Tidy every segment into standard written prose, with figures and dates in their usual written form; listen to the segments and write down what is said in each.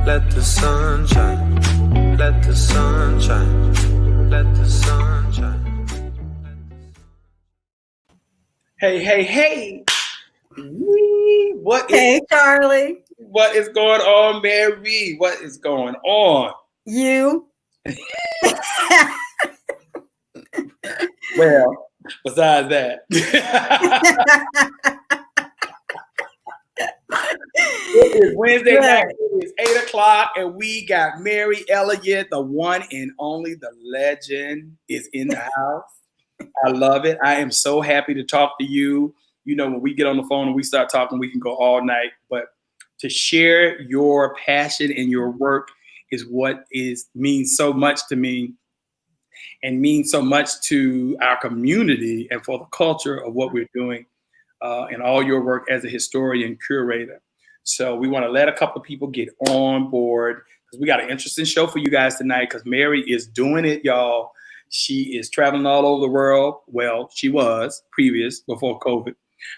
Let the sun shine. Let the sun shine. Let the sun shine. Hey, hey, hey. Hey, Charlie. What is going on, Mary? What is going on? You. Well, besides that. It is Wednesday night. It is 8 o'clock, and we got Mary Elliott, the one and only, the legend, is in the house. I love it. I am so happy to talk to you. You know, when we get on the phone and we start talking, we can go all night. But to share your passion and your work is what means so much to me and means so much to our community and for the culture of what we're doing and all your work as a historian curator. So we want to let a couple of people get on board because we got an interesting show for you guys tonight because Mary is doing it, y'all. She is traveling all over the world. Well, she was before COVID,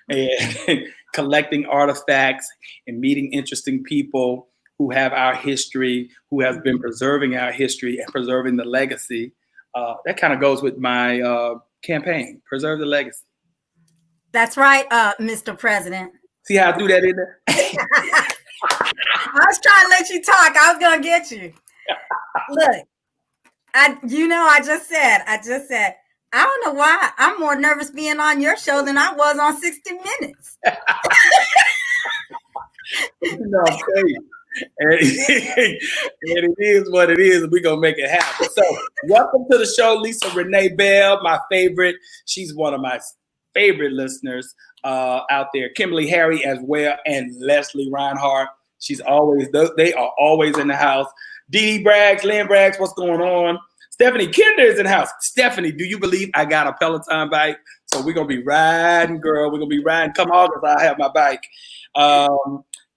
and collecting artifacts and meeting interesting people who have our history, who have been preserving our history and preserving the legacy. That kind of goes with my campaign, Preserve the Legacy. That's right, Mr. President. See how I threw that in there? I was trying to let you talk. I was going to get you. Look, I just said, I don't know why I'm more nervous being on your show than I was on 60 Minutes. No, I'm telling you. And it is what it is. We're going to make it happen. So welcome to the show, Lisa Renee Bell, my favorite. She's one of my favorite listeners out there. Kimberly Harry as well, and Leslie Reinhardt. They are always in the house. Dee Dee Braggs, Lynn Braggs, what's going on? Stephanie Kinder is in the house. Stephanie, do you believe I got a Peloton bike? So we're going to be riding, girl. We're going to be riding. Come August, I have my bike.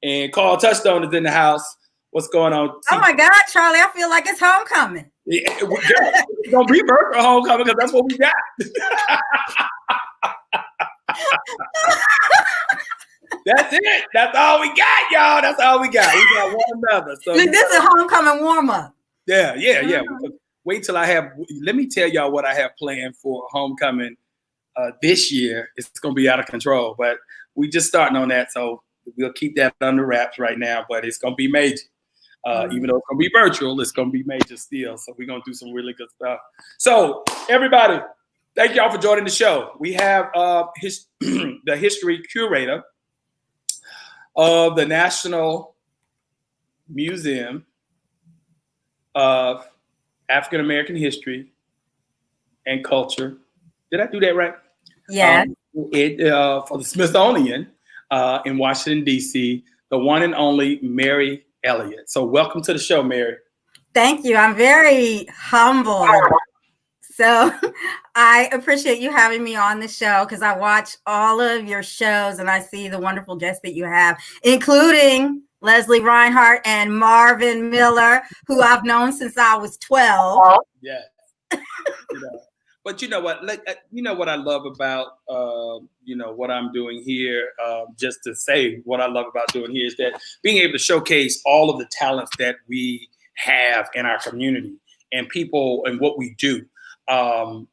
And Carl Touchstone is in the house. What's going on? Oh, my God, Charlie, I feel like it's homecoming. Yeah, it's going to be virtual homecoming because that's what we got. That's it. That's all we got, y'all. That's all we got. We got one another. So this is a homecoming warm-up. Yeah. Wait till let me tell y'all what I have planned for homecoming this year. It's going to be out of control, but we just starting on that. So we'll keep that under wraps right now, but it's going to be major. Even though it's going to be virtual, it's going to be major still. So we're going to do some really good stuff. So everybody, thank y'all for joining the show. We have the history curator of the National Museum of African American History and Culture. Did I do that right? Yeah. For the Smithsonian in Washington, D.C., the one and only Mary Elliott. So welcome to the show, Mary. Thank you. I'm very humbled. So I appreciate you having me on the show because I watch all of your shows and I see the wonderful guests that you have, including Leslie Reinhardt and Marvin Miller, who I've known since I was 12. Yeah. But you know what? You know what I love about what I'm doing here. Just to say what I love about doing here is that being able to showcase all of the talents that we have in our community and people and what we do.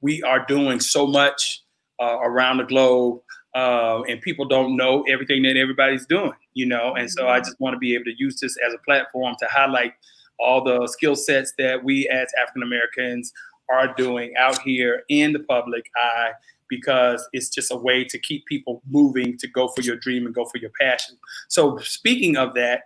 We are doing so much around the globe, and people don't know everything that everybody's doing, and so I just want to be able to use this as a platform to highlight all the skill sets that we as African Americans are doing out here in the public eye, because it's just a way to keep people moving, to go for your dream and go for your passion. So speaking of that,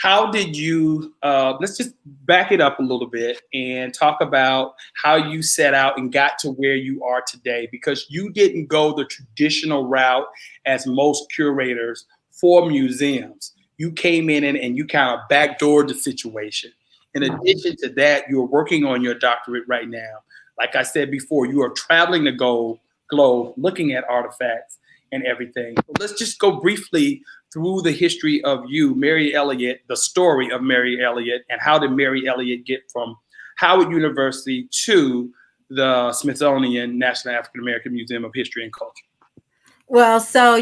how did you, let's just back it up a little bit and talk about how you set out and got to where you are today, because you didn't go the traditional route as most curators for museums. You came in and you kind of backdoored the situation. In addition to that, you're working on your doctorate right now. Like I said before, you are traveling the globe, looking at artifacts and everything. So let's just go briefly through the history of you, Mary Elliott, the story of Mary Elliott, and how did Mary Elliott get from Howard University to the Smithsonian National African American Museum of History and Culture? Well, so,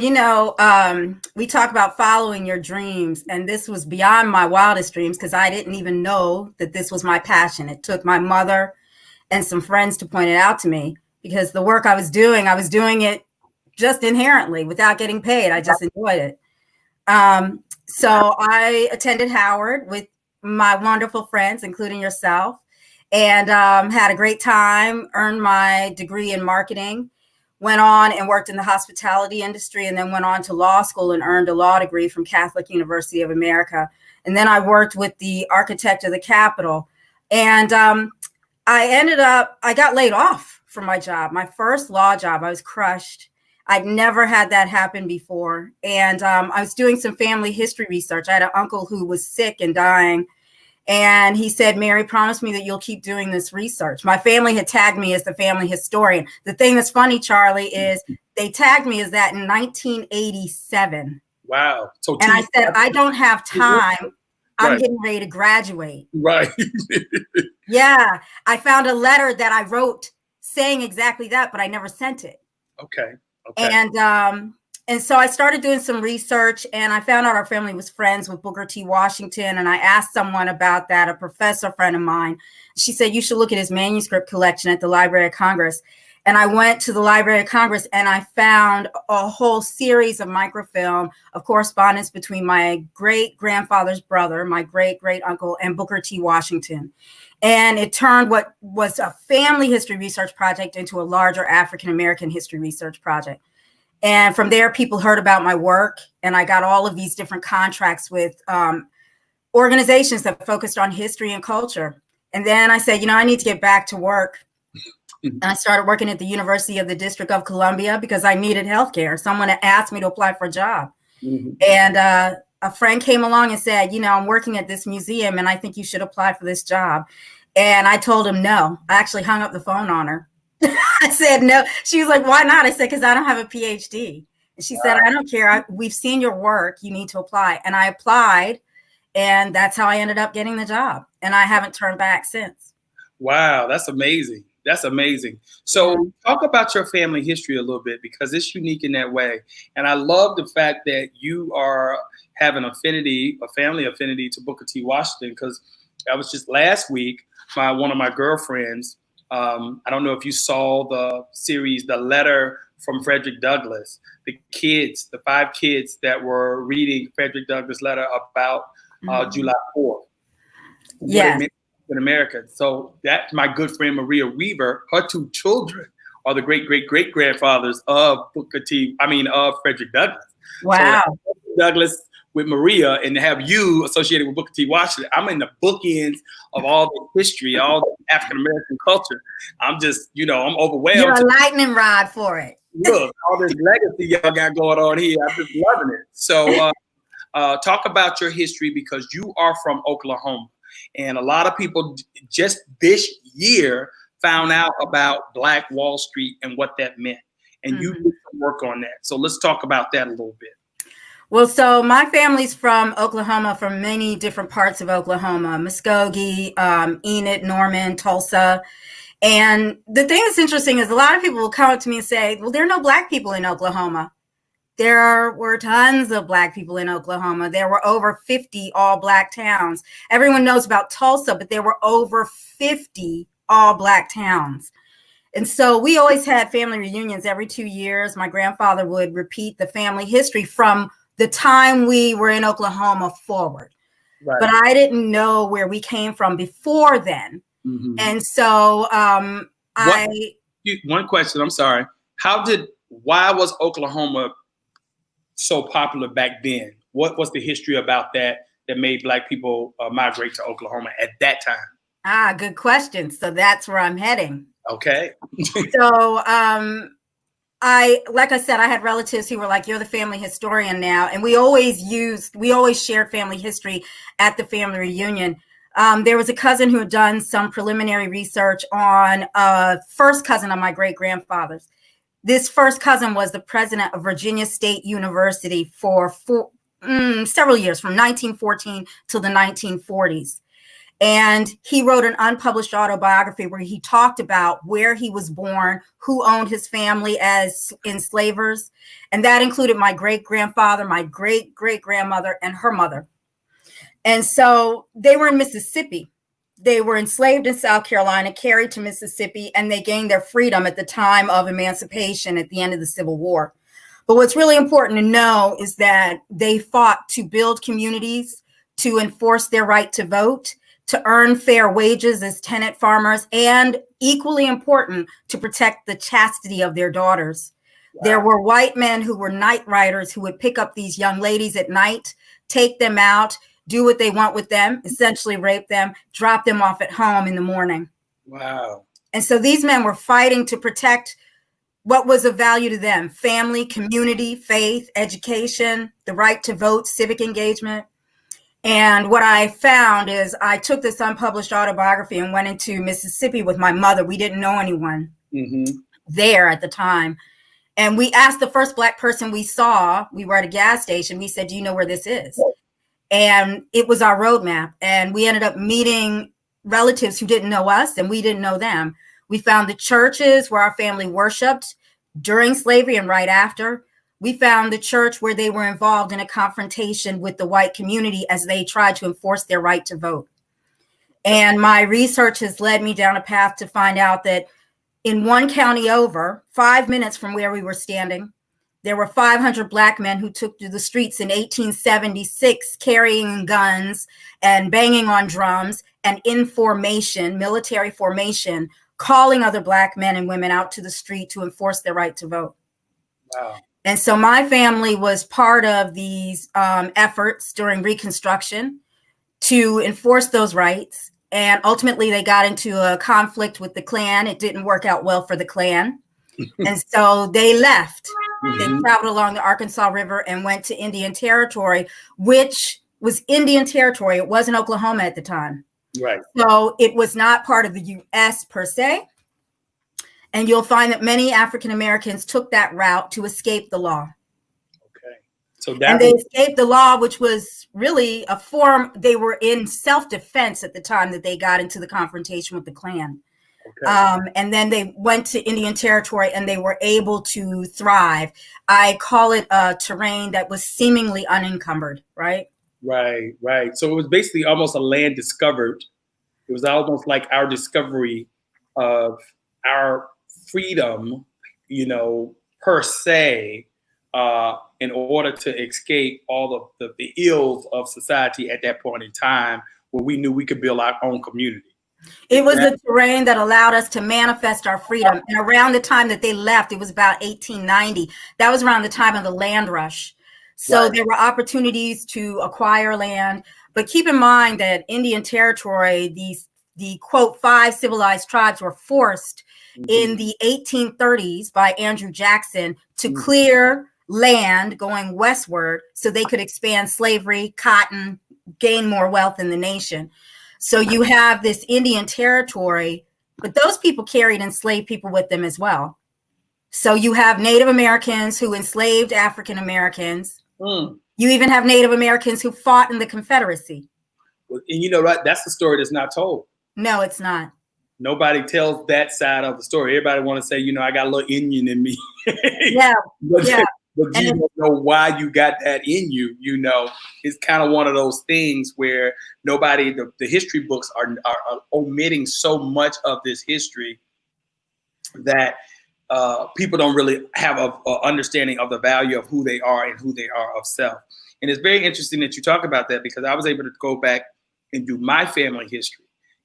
we talk about following your dreams, and this was beyond my wildest dreams because I didn't even know that this was my passion. It took my mother and some friends to point it out to me because the work I was doing it just inherently without getting paid. I just enjoyed it. So I attended Howard with my wonderful friends, including yourself, and had a great time, earned my degree in marketing, went on and worked in the hospitality industry, and then went on to law school and earned a law degree from Catholic University of America. And then I worked with the architect of the Capitol. And I got laid off from my job, my first law job. I was crushed. I'd never had that happen before. And I was doing some family history research. I had an uncle who was sick and dying. And he said, Mary, promise me that you'll keep doing this research. My family had tagged me as the family historian. The thing that's funny, Charlie, is they tagged me as that in 1987. Wow. And I said, I don't have time. I'm getting ready to graduate. Right. Yeah. I found a letter that I wrote saying exactly that, but I never sent it. Okay. And so I started doing some research, and I found out our family was friends with Booker T. Washington. And I asked someone about that, a professor friend of mine. She said, you should look at his manuscript collection at the Library of Congress. And I went to the Library of Congress and I found a whole series of microfilm of correspondence between my great grandfather's brother, my great great uncle, and Booker T. Washington. And it turned what was a family history research project into a larger African American history research project. And from there, people heard about my work, and I got all of these different contracts with organizations that focused on history and culture. And then I said, I need to get back to work. And I started working at the University of the District of Columbia because I needed healthcare. Someone had asked me to apply for a job. Mm-hmm. And a friend came along and said, I'm working at this museum and I think you should apply for this job. And I told him no. I actually hung up the phone on her. I said no. She was like, why not? I said, because I don't have a PhD. And she said, I don't care. We've seen your work. You need to apply. And I applied. And that's how I ended up getting the job. And I haven't turned back since. Wow, that's amazing. That's amazing. So talk about your family history a little bit, because it's unique in that way. And I love the fact that you have an affinity, a family affinity to Booker T. Washington, because I was just last week, one of my girlfriends, I don't know if you saw the series, The Letter from Frederick Douglass, the 5 kids that were reading Frederick Douglass' letter about July 4th. Yeah. In America. So that's my good friend Maria Weaver. Her 2 children are the great grandfathers of of Frederick Douglass. Wow. So Douglass with Maria, and to have you associated with Booker T. Washington, I'm in the bookends of all the history, all the African American culture. I'm just, I'm overwhelmed. You're a lightning rod for it. Look, all this legacy y'all got going on here. I'm just loving it. So talk about your history, because you are from Oklahoma. And a lot of people just this year found out about Black Wall Street and what that meant. And you did some work on that. So let's talk about that a little bit. Well, so my family's from Oklahoma, from many different parts of Oklahoma, Muskogee, Enid, Norman, Tulsa. And the thing that's interesting is a lot of people will come up to me and say, well, there are no Black people in Oklahoma. There were tons of Black people in Oklahoma. There were over 50 all-Black towns. Everyone knows about Tulsa, but there were over 50 all-Black towns. And so we always had family reunions every 2 years. My grandfather would repeat the family history from the time we were in Oklahoma forward. Right. But I didn't know where we came from before then. Mm-hmm. And so one question, I'm sorry. Why was Oklahoma so popular back then? What was the history about that made Black people migrate to Oklahoma at that time? Good question. So that's where I'm heading. Okay. So like I said, I had relatives who were like, you're the family historian now. And we always shared family history at the family reunion. There was a cousin who had done some preliminary research on a first cousin of my great grandfather's. This first cousin was the president of Virginia State University for several years, from 1914 till the 1940s. And he wrote an unpublished autobiography where he talked about where he was born, who owned his family as enslavers. And that included my great-grandfather, my great-great-grandmother, and her mother. And so they were in Mississippi. They were enslaved in South Carolina, carried to Mississippi, and they gained their freedom at the time of emancipation at the end of the Civil War. But what's really important to know is that they fought to build communities, to enforce their right to vote, to earn fair wages as tenant farmers, and equally important, to protect the chastity of their daughters. Wow. There were white men who were night riders who would pick up these young ladies at night, take them out, do what they want with them, essentially rape them, drop them off at home in the morning. Wow. And so these men were fighting to protect what was of value to them: family, community, faith, education, the right to vote, civic engagement. And what I found is I took this unpublished autobiography and went into Mississippi with my mother. We didn't know anyone there at the time. And we asked the first Black person we saw. We were at a gas station. We said, "Do you know where this is?" And it was our roadmap. And we ended up meeting relatives who didn't know us and we didn't know them. We found the churches where our family worshiped during slavery and right after. We found the church where they were involved in a confrontation with the white community as they tried to enforce their right to vote. And my research has led me down a path to find out that in one county over, 5 minutes from where we were standing, there were 500 Black men who took to the streets in 1876, carrying guns and banging on drums and in formation, military formation, calling other Black men and women out to the street to enforce their right to vote. Wow. And so my family was part of these efforts during Reconstruction to enforce those rights. And ultimately, they got into a conflict with the Klan. It didn't work out well for the Klan. And so they left. They traveled along the Arkansas River and went to Indian Territory, which was Indian Territory. It wasn't Oklahoma at the time. Right. So it was not part of the U.S. per se. And you'll find that many African Americans took that route to escape the law. Okay. So they escaped the law, which was really a form. They were in self-defense at the time that they got into the confrontation with the Klan. Okay. And then they went to Indian Territory and they were able to thrive. I call it a terrain that was seemingly unencumbered, right? Right, right. So it was basically almost a land discovered. It was almost like our discovery of our freedom, per se, in order to escape all of the ills of society at that point in time, where we knew we could build our own community. It was the terrain that allowed us to manifest our freedom. And around the time that they left, it was about 1890. That was around the time of the land rush. So right. There were opportunities to acquire land. But keep in mind that Indian Territory, the quote, 5 civilized tribes were forced in the 1830s by Andrew Jackson to clear land going westward so they could expand slavery, cotton, gain more wealth in the nation. So you have this Indian Territory, but those people carried enslaved people with them as well. So you have Native Americans who enslaved African Americans. You even have Native Americans who fought in the Confederacy. Well, and you know what? That's the story that's not told. No, it's not. Nobody tells that side of the story. Everybody want to say, I got a little Indian in me. Yeah. But you don't know why you got that in you. It's kind of one of those things where nobody, the history books are omitting so much of this history that people don't really have a understanding of the value of who they are and who they are of self. And it's very interesting that you talk about that, because I was able to go back and do my family history.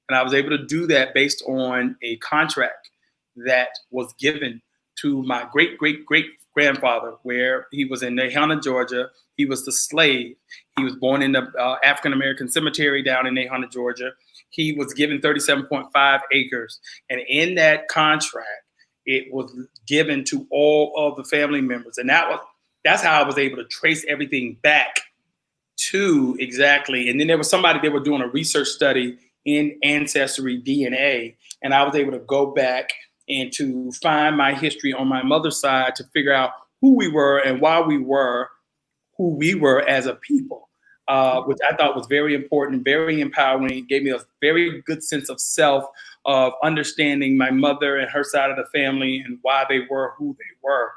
And I was able to do that based on a contract that was given to my great-great-great-grandfather, where he was in Nahana, Georgia. He was the slave. He was born in the African-American cemetery down in Nahana, Georgia. He was given 37.5 acres. And in that contract, it was given to all of the family members. And that's how I was able to trace everything back to exactly. And then there was somebody, they were doing a research study in ancestry DNA. And I was able to go back and to find my history on my mother's side to figure out who we were and why we were who we were as a people. which I thought was very important, very empowering. Gave me a very good sense of self, of understanding my mother and her side of the family and why they were who they were.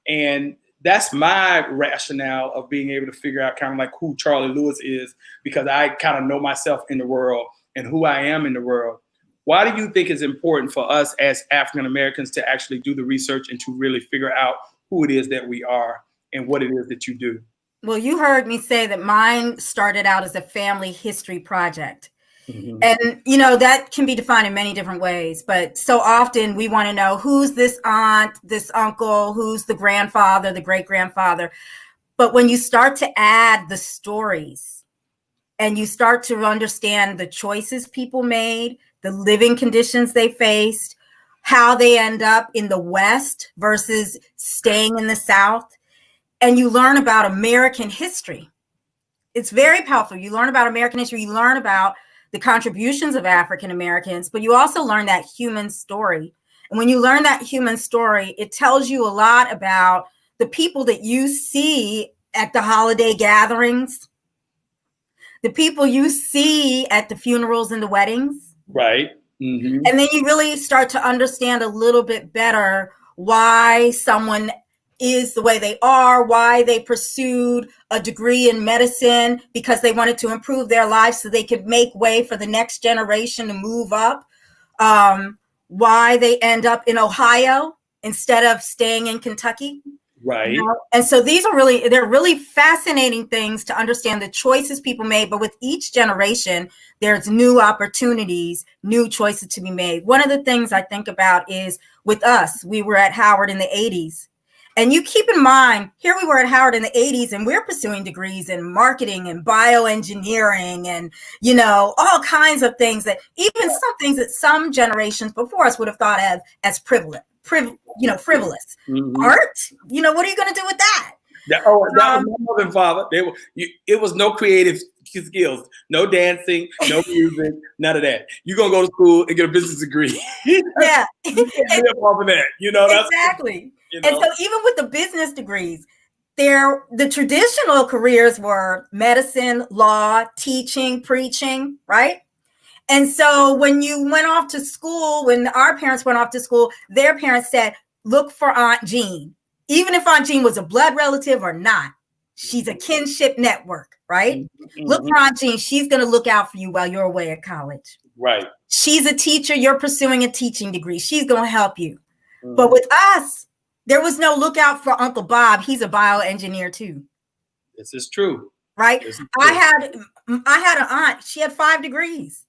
And that's my rationale of being able to figure out kind of like who Charlie Lewis is, because I kind of know myself in the world and who I am in the world. Why do you think it's important for us as African Americans to actually do the research and to really figure out who it is that we are and what it is that you do? Well, you heard me say that mine started out as a family history project. Mm-hmm. And, that can be defined in many different ways. But so often we want to know who's this aunt, this uncle, who's the grandfather, the great grandfather. But when you start to add the stories and you start to understand the choices people made, the living conditions they faced, how they end up in the West versus staying in the South, and you learn about American history, it's very powerful. You learn about American history, you learn about the contributions of African Americans, but you also learn that human story. And when you learn that human story, it tells you a lot about the people that you see at the holiday gatherings, the people you see at the funerals and the weddings. Right. Mm-hmm. And then you really start to understand a little bit better why someone is the way they are, why they pursued a degree in medicine because they wanted to improve their lives so they could make way for the next generation to move up, why they end up in Ohio instead of staying in Kentucky. Right. And so they're really fascinating things to understand the choices people made. But with each generation, there's new opportunities, new choices to be made. One of the things I think about is with us, we were at Howard in the 80s. And you keep in mind, here we were at Howard in the 80s, and we're pursuing degrees in marketing and bioengineering and, all kinds of things that even some things that some generations before us would have thought of as frivolous. Mm-hmm. Art? What are you going to do with that? That was my mother and father. It was no creative skills, no dancing, no music, none of that. You're going to go to school and get a business degree. Yeah. You can't live off of that. Exactly. And so even with the business degrees, the traditional careers were medicine, law, teaching, preaching, right? And so when you went off to school, when our parents went off to school, their parents said, look for Aunt Jean. Even if Aunt Jean was a blood relative or not, she's a kinship network, right? Mm-hmm. Look for Aunt Jean. She's going to look out for you while you're away at college. Right. She's a teacher. You're pursuing a teaching degree. She's going to help you. Mm-hmm. But with us, there was no lookout for Uncle Bob. He's a bioengineer too. This is true. Right. This is true. I had an aunt. She had 5 degrees.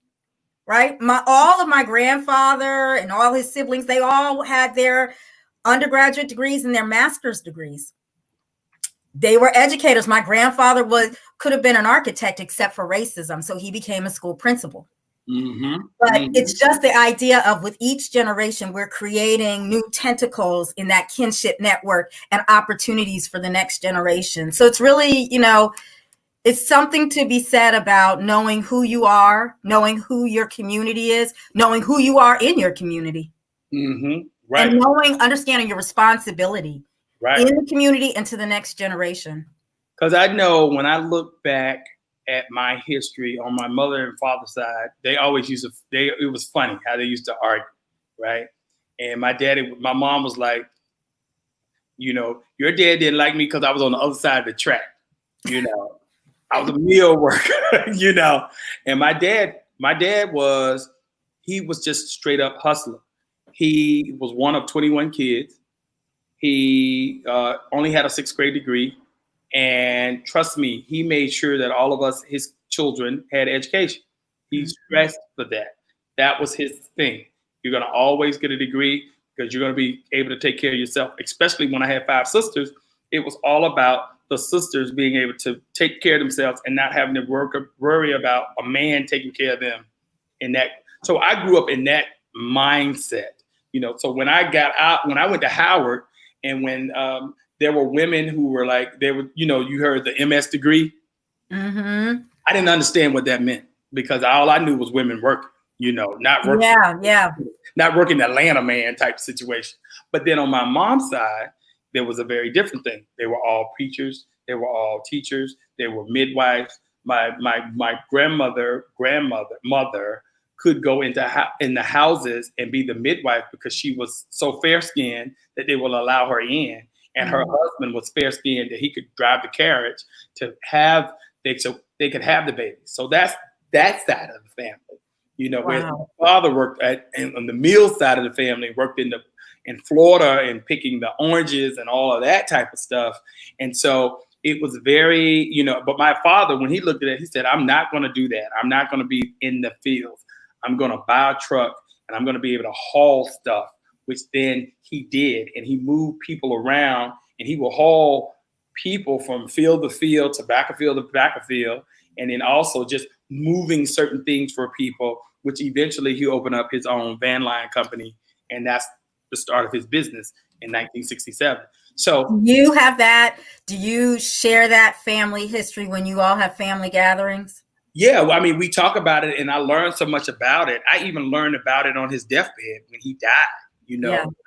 Right. All of my grandfather and all his siblings, they all had their undergraduate degrees and their master's degrees. They were educators. My grandfather could have been an architect except for racism. So he became a school principal. Mm-hmm. But it's just the idea of with each generation, we're creating new tentacles in that kinship network and opportunities for the next generation. So it's really, it's something to be said about knowing who you are, knowing who your community is, knowing who you are in your community. Mm-hmm. Right. And understanding your responsibility in the community and to the next generation. Because I know when I look back at my history on my mother and father's side, they always it was funny how they used to argue, right? And my mom was like, your dad didn't like me because I was on the other side of the track, I was a meal worker, and my dad he was just straight up hustler. He was one of 21 kids. He only had a 6th grade degree. And trust me, he made sure that all of us, his children, had education. He stressed for that. That was his thing. You're going to always get a degree because you're going to be able to take care of yourself. Especially when I had 5 sisters, it was all about the sisters being able to take care of themselves and not having to worry about a man taking care of them. So I grew up in that mindset. So when I went to Howard, and when there were women who were like, you heard the MS degree. Mm-hmm. I didn't understand what that meant because all I knew was women working, not working. Not working Atlanta man type situation. But then on my mom's side, there was a very different thing. They were all preachers. They were all teachers. They were midwives. My grandmother mother could go in the houses and be the midwife because she was so fair skinned that they will allow her in, and her husband was fair skinned that he could drive the carriage so they could have the baby. So that's that side of the family. Where my father worked on the meal side of the family, worked in Florida and picking the oranges and all of that type of stuff. And so it was very, but my father, when he looked at it, he said, I'm not going to do that. I'm not going to be in the fields. I'm going to buy a truck and I'm going to be able to haul stuff, which then he did. And he moved people around, and he will haul people from field to field, tobacco field to tobacco field, and then also just moving certain things for people, which eventually he opened up his own van line company. And that's the start of his business in 1967. So you have that. Do you share that family history when you all have family gatherings? Yeah, well, I mean, we talk about it, and I learned so much about it. I even learned about it on his deathbed when he died.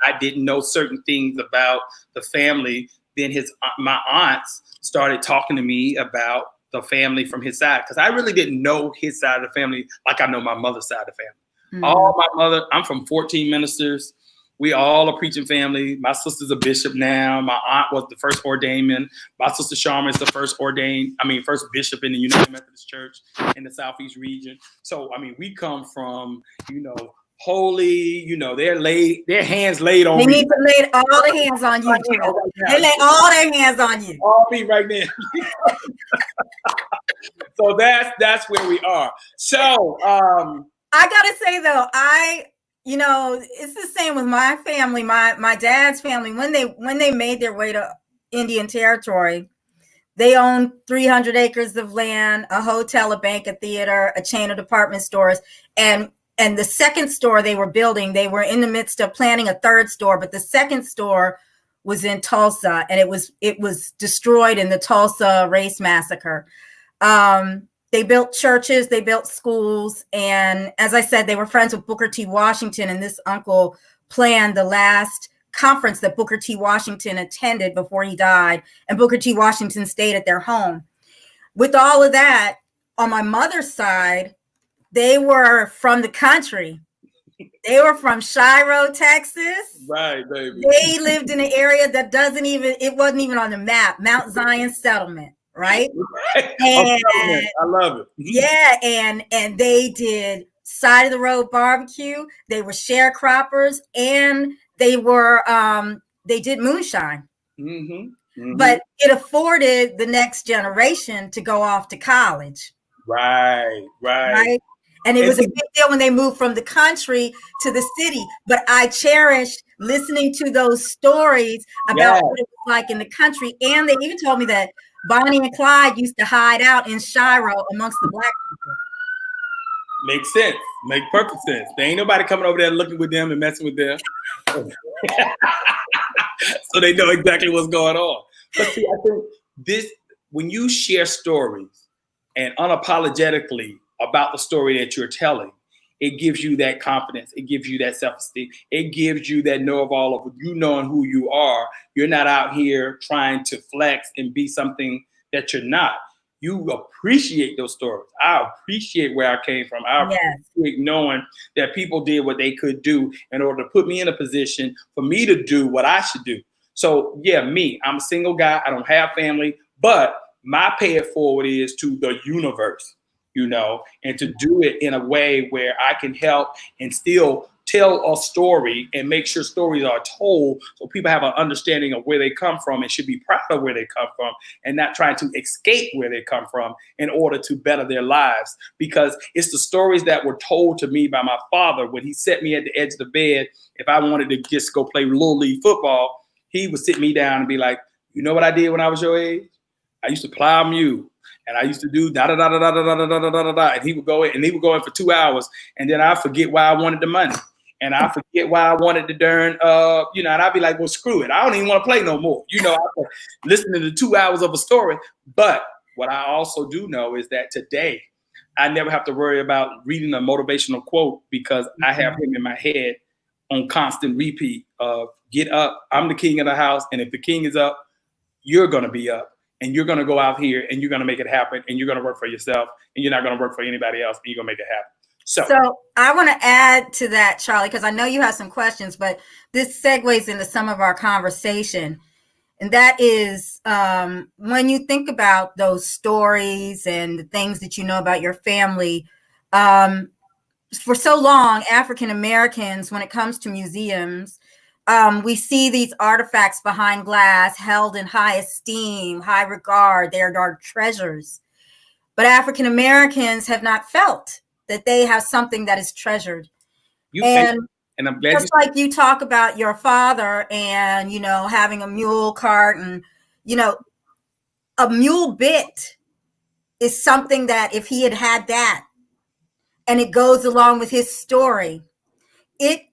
I didn't know certain things about the family. Then my aunts started talking to me about the family from his side, because I really didn't know his side of the family like I know my mother's side of the family. All my mother, I'm from 14 ministers. We all a preaching family. My sister's a bishop now. My aunt was the first ordainment. My sister Sharma is the first bishop in the United Methodist Church in the Southeast region. So, I mean, we come from, holy, their hands laid on me. They need to lay all the hands on you. They lay all their hands on you. All me right there. So that's where we are. So I gotta say though, it's the same with my family, my dad's family. When they made their way to Indian Territory, they owned 300 acres of land, a hotel, a bank, a theater, a chain of department stores, and the second store they were building, they were in the midst of planning a third store, but the second store was in Tulsa, and it was destroyed in the Tulsa race massacre. They built churches, they built schools, and as I said, they were friends with Booker T. Washington, and this uncle planned the last conference that Booker T. Washington attended before he died, and Booker T. Washington stayed at their home. With all of that, on my mother's side, they were from the country. They were from Shiro, Texas. Right, baby. They lived in an area that it wasn't even on the map, Mount Zion Settlement. Right. And, I love it. Yeah. And they did side of the road barbecue. They were sharecroppers, and they did moonshine. But it afforded the next generation to go off to college. Right. And it was a big deal when they moved from the country to the city. But I cherished listening to those stories about what it was like in the country. And they even told me that Bonnie and Clyde used to hide out in Shiro amongst the black people. Makes sense. Make perfect sense. There ain't nobody coming over there looking with them and messing with them. So they know exactly what's going on. But see, I think when you share stories and unapologetically about the story that you're telling, it gives you that confidence. It gives you that self-esteem. It gives you that know of all of you knowing who you are. You're not out here trying to flex and be something that you're not. You appreciate those stories. I appreciate where I came from. I appreciate knowing that people did what they could do in order to put me in a position for me to do what I should do. So I'm a single guy. I don't have family, but my pay it forward is to the universe. And to do it in a way where I can help and still tell a story and make sure stories are told so people have an understanding of where they come from and should be proud of where they come from and not trying to escape where they come from in order to better their lives. Because it's the stories that were told to me by my father when he set me at the edge of the bed. If I wanted to just go play Little League football, he would sit me down and be like, you know what I did when I was your age? I used to plow a mule. And I used to do da da da da da da da da da da da, and he would go in for 2 hours, and then I forget why I wanted the money, and I forget why I wanted to and I'd be like, well, screw it, I don't even want to play no more, after listening to 2 hours of a story. But what I also do know is that today, I never have to worry about reading a motivational quote because I have him in my head on constant repeat of get up, I'm the king of the house, and if the king is up, you're gonna be up. and you're going to go out here and you're going to make it happen, and you're going to work for yourself, and you're not going to work for anybody else, and you're going to make it happen. So I want to add to that, Charlie, because I know you have some questions, but this segues into some of our conversation. And that is when you think about those stories and the things that you know about your family, for so long, African Americans, when it comes to museums, we see these artifacts behind glass held in high esteem, high regard. They are treasures. But African Americans have not felt that they have something that is treasured. And I'm glad just like you talk about your father and, you know, having a mule cart, and, you know, a mule bit is something that if he had that, and it goes along with his story,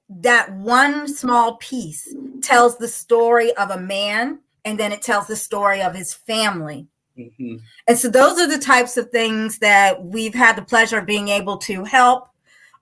that one small piece tells the story of a man, and then it tells the story of his family. Mm-hmm. And so those are the types of things that we've had the pleasure of being able to help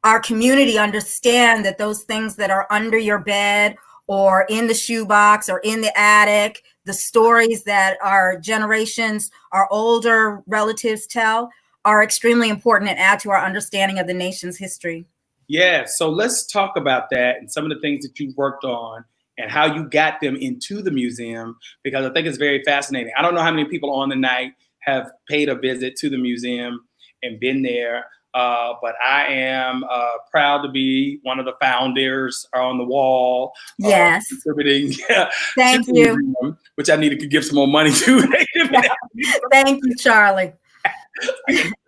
our community understand, that those things that are under your bed or in the shoebox or in the attic, the stories that our generations, our older relatives tell, are extremely important and add to our understanding of the nation's history. Yeah, so let's talk about that and some of the things that you've worked on and how you got them into the museum, because I think it's very fascinating. I don't know how many people on the night have paid a visit to the museum and been there. But I am proud to be one of the founders on the wall. Yes. Contributing. Thank you. Museum, which I need to give some more money to. Thank you, Charlie.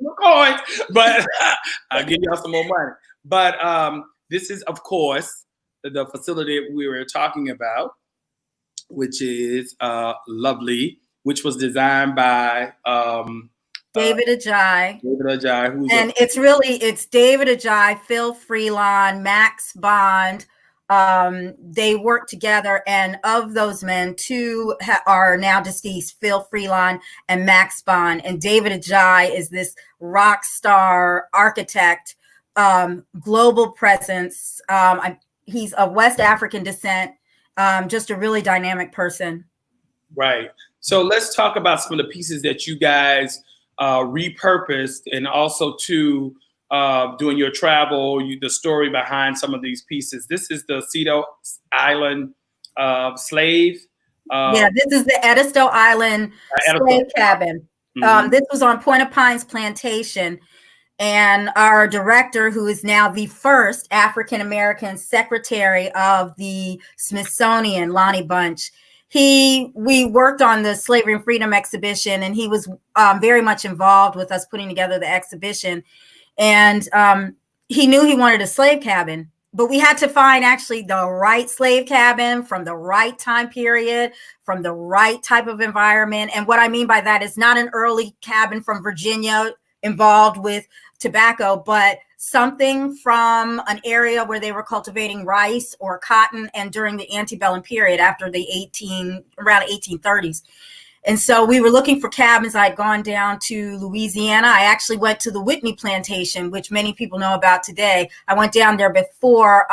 No coins, but I'll give y'all some more money. But this is, of course, the facility we were talking about, which is lovely, which was designed by David Ajayi. David Ajayi. It's David Ajayi, Phil Freelon, Max Bond. They work together, and of those men, two are now deceased, Phil Freelon and Max Bond. And David Ajayi is this rock star architect, global presence. He's of West African descent, just a really dynamic person. Right. So let's talk about some of the pieces that you guys repurposed, and also to doing your travel, the story behind some of these pieces. This is the Edisto Island slave. This is the Edisto Island slave cabin. Mm-hmm. This was on Point of Pines Plantation. And our director, who is now the first African-American secretary of the Smithsonian, Lonnie Bunch, we worked on the Slavery and Freedom exhibition, and he was very much involved with us putting together the exhibition. And he knew he wanted a slave cabin, but we had to find actually the right slave cabin from the right time period, from the right type of environment. And what I mean by that is not an early cabin from Virginia involved with tobacco, but something from an area where they were cultivating rice or cotton, and during the antebellum period after the around 1830s. And so we were looking for cabins. I'd gone down to Louisiana. I actually went to the Whitney Plantation, which many people know about today. I went down there before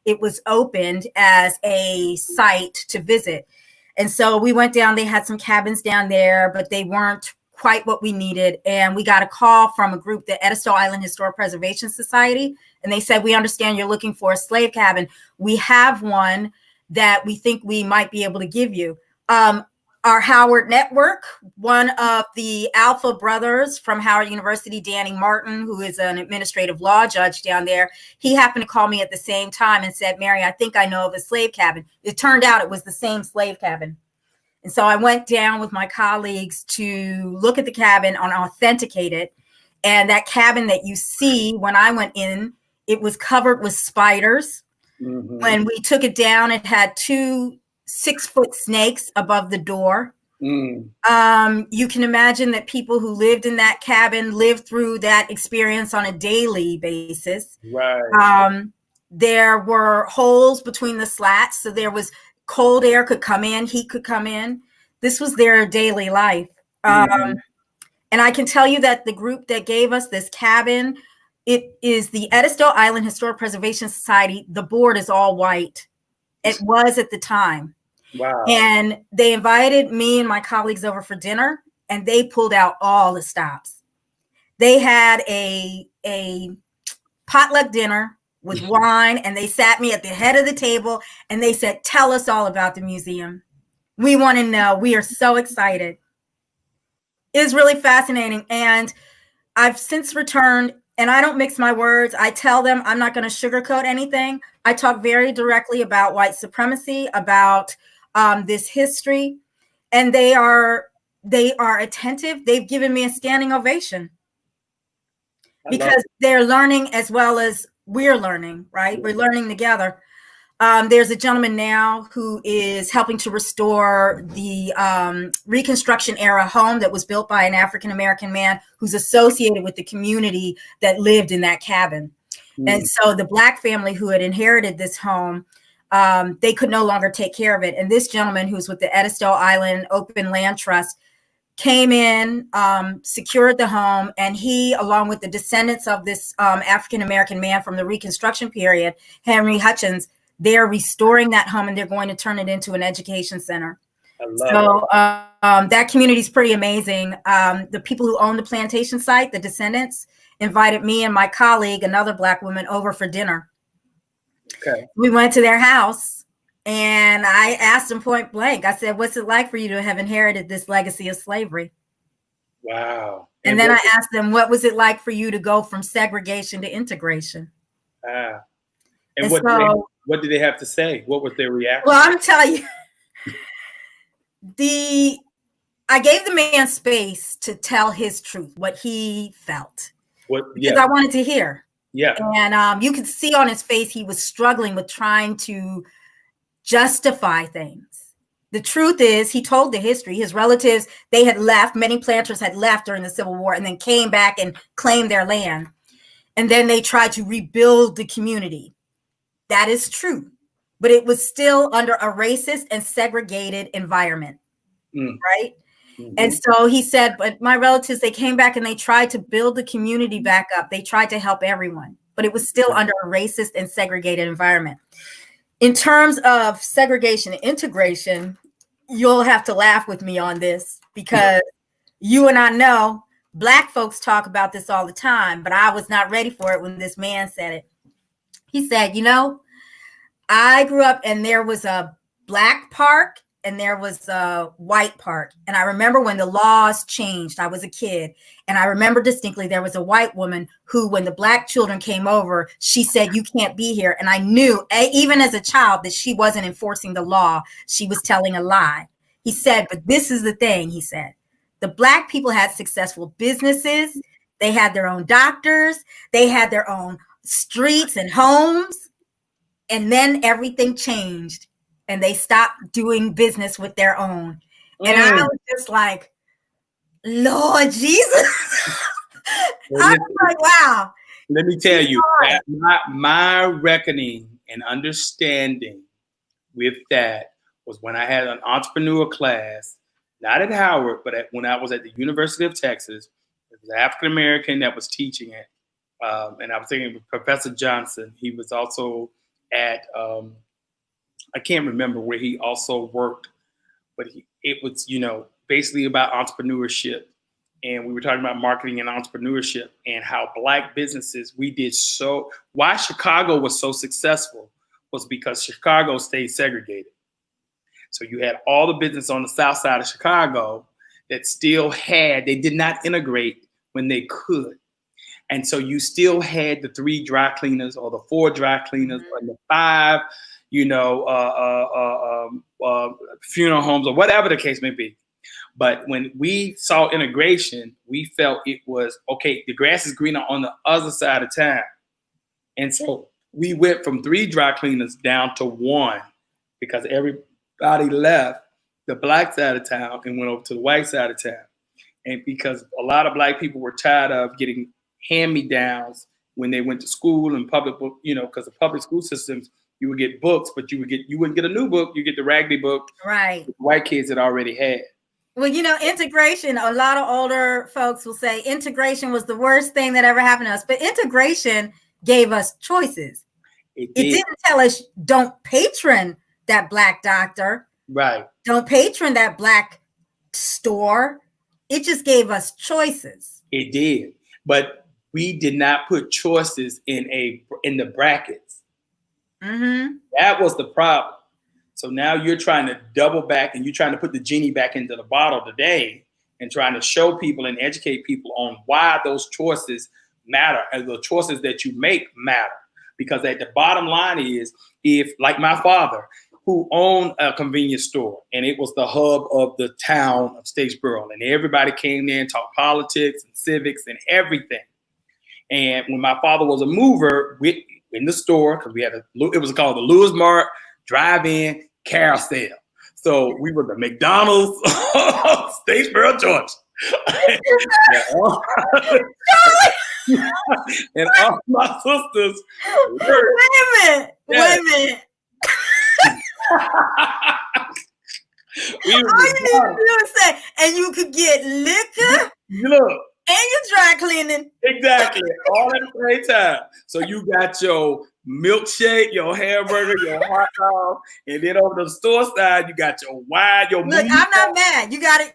it was opened as a site to visit. And so we went down. They had some cabins down there, but they weren't quite what we needed. And we got a call from a group, the Edisto Island Historic Preservation Society. And they said, we understand you're looking for a slave cabin. We have one that we think we might be able to give you. Our Howard Network, one of the Alpha brothers from Howard University, Danny Martin, who is an administrative law judge down there, he happened to call me at the same time and said, Mary, I think I know of a slave cabin. It turned out it was the same slave cabin. And so I went down with my colleagues to look at the cabin and authenticate it. And that cabin that you see when I went in, it was covered with spiders. Mm-hmm. When we took it down, it had 2 6-foot snakes above the door. You can imagine that people who lived in that cabin lived through that experience on a daily basis. Right. There were holes between the slats, so there was cold air could come in, heat could come in. This was their daily life. And I can tell you that the group that gave us this cabin, it is the Edisto Island Historic Preservation Society. The board is all white. It was at the time. Wow. And they invited me and my colleagues over for dinner, and they pulled out all the stops. They had a potluck dinner with wine, and they sat me at the head of the table and they said, "Tell us all about the museum. We want to know. We are so excited." It's really fascinating. And I've since returned, and I don't mix my words. I tell them I'm not going to sugarcoat anything. I talk very directly about white supremacy, about this history, and they are attentive. They've given me a standing ovation because they're learning as well as we're learning, right? We're learning together. There's a gentleman now who is helping to restore the Reconstruction era home that was built by an African-American man who's associated with the community that lived in that cabin. And so the Black family who had inherited this home, they could no longer take care of it. And this gentleman, who's with the Edisto Island Open Land Trust, came in, secured the home, and he, along with the descendants of this African-American man from the Reconstruction period, Henry Hutchins, they're restoring that home, and they're going to turn it into an education center. So that community is pretty amazing. The people who own the plantation site, the descendants, invited me and my colleague, another Black woman, over for dinner. Okay. We went to their house, and I asked them point blank. I said, "What's it like for you to have inherited this legacy of slavery?" Wow. And then I asked them, "What was it like for you to go from segregation to integration?" And what did they have to say? What was their reaction? Well, I'm telling you, I gave the man space to tell his truth, what he felt, because I wanted to hear. Yeah. And you could see on his face he was struggling with trying to justify things. The truth is, he told the history. His relatives, they had left. Many planters had left during the Civil War and then came back and claimed their land. And then they tried to rebuild the community. That is true, but it was still under a racist and segregated environment, right? And so he said, but my relatives, they came back and they tried to build the community back up. They tried to help everyone, but it was still under a racist and segregated environment. In terms of segregation and integration, you'll have to laugh with me on this, because you and I know Black folks talk about this all the time, but I was not ready for it when this man said it. He said, I grew up and there was a Black park and there was a white park. And I remember when the laws changed, I was a kid. And I remember distinctly there was a white woman who, when the Black children came over, she said, "You can't be here." And I knew, even as a child, that she wasn't enforcing the law. She was telling a lie. He said, but this is the thing, he said. The Black people had successful businesses. They had their own doctors. They had their own streets and homes. And then everything changed and they stopped doing business with their own. And I was just like, Lord Jesus. I was like, wow. Let me tell you, my reckoning and understanding with that was when I had an entrepreneur class, not at Howard, but when I was at the University of Texas. It was an African American that was teaching it. And I was thinking with Professor Johnson. He was also at, I can't remember where he also worked, but it was, basically about entrepreneurship. And we were talking about marketing and entrepreneurship and how Black businesses, why Chicago was so successful was because Chicago stayed segregated. So you had all the business on the south side of Chicago that still they did not integrate when they could. And so you still had the 3 dry cleaners or the 4 dry cleaners or the 5, funeral homes or whatever the case may be. But when we saw integration, we felt it was, okay, the grass is greener on the other side of town. And so we went from 3 dry cleaners down to 1 because everybody left the Black side of town and went over to the white side of town. And because a lot of Black people were tired of getting hand-me-downs when they went to school and public book, because the public school systems, you would get books, but you wouldn't get a new book. You get the raggedy book, right? The white kids had already had. Well, integration, a lot of older folks will say integration was the worst thing that ever happened to us. But integration gave us choices. It didn't tell us don't patron that Black doctor. Right. Don't patron that Black store. It just gave us choices. It did. But we did not put choices in the brackets. Mm-hmm. That was the problem. So now you're trying to double back and you're trying to put the genie back into the bottle today and trying to show people and educate people on why those choices matter and the choices that you make matter. Because at the bottom line is, if like my father, who owned a convenience store, and it was the hub of the town of Statesboro, and everybody came there and talked politics and civics and everything. And when my father was a mover in the store, because it was called the Lewis Mart Drive-In Carousel. So we were the McDonald's of Statesboro, Georgia. And all my sisters. Wait a minute. We All you need to do is say, and you could get liquor. Look. And your dry cleaning. Exactly. All at the same time. So you got your milkshake, your hamburger, your hot dog, and then over the store side, you got your wine, your Look, I'm not mad. You gotta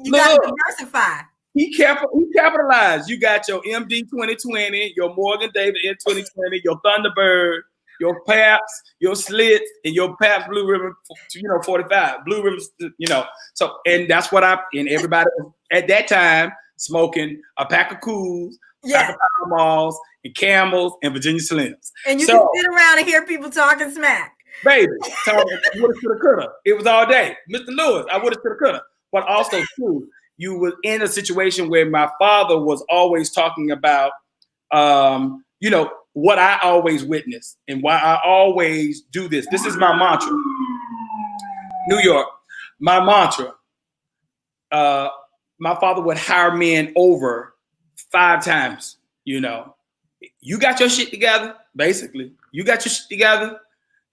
diversify. He capitalized. You got your MD 2020, your Morgan David in 2020, your Thunderbird, your Paps, your Slits, and your Paps Blue Ribbon, 45. Blue Ribbons, So, and that's what and everybody at that time smoking a pack of Cools, pack of Powerballs, and Camels, and Virginia Slims. And you can sit around and hear people talking smack. Baby, woulda, shoulda, coulda. It was all day. Mr. Lewis, I woulda, shoulda, coulda. But also, too, you were in a situation where my father was always talking about, what I always witnessed and why I always do this. This is my mantra. New York, my mantra. My father would hire men over 5 times, You got your shit together, basically. You got your shit together,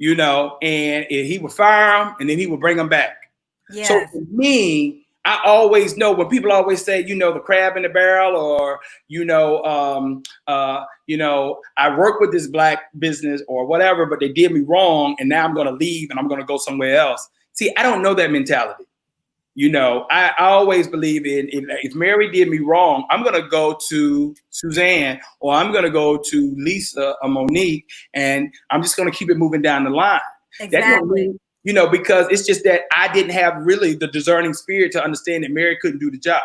and he would fire them and then he would bring them back. Yes. So for me, I always know when people always say, the crab in the barrel, or, I work with this Black business or whatever, but they did me wrong and now I'm going to leave and I'm going to go somewhere else. See, I don't know that mentality. I always believe if Mary did me wrong, I'm going to go to Suzanne or I'm going to go to Lisa or Monique, and I'm just going to keep it moving down the line. Exactly. Because it's just that I didn't have really the discerning spirit to understand that Mary couldn't do the job.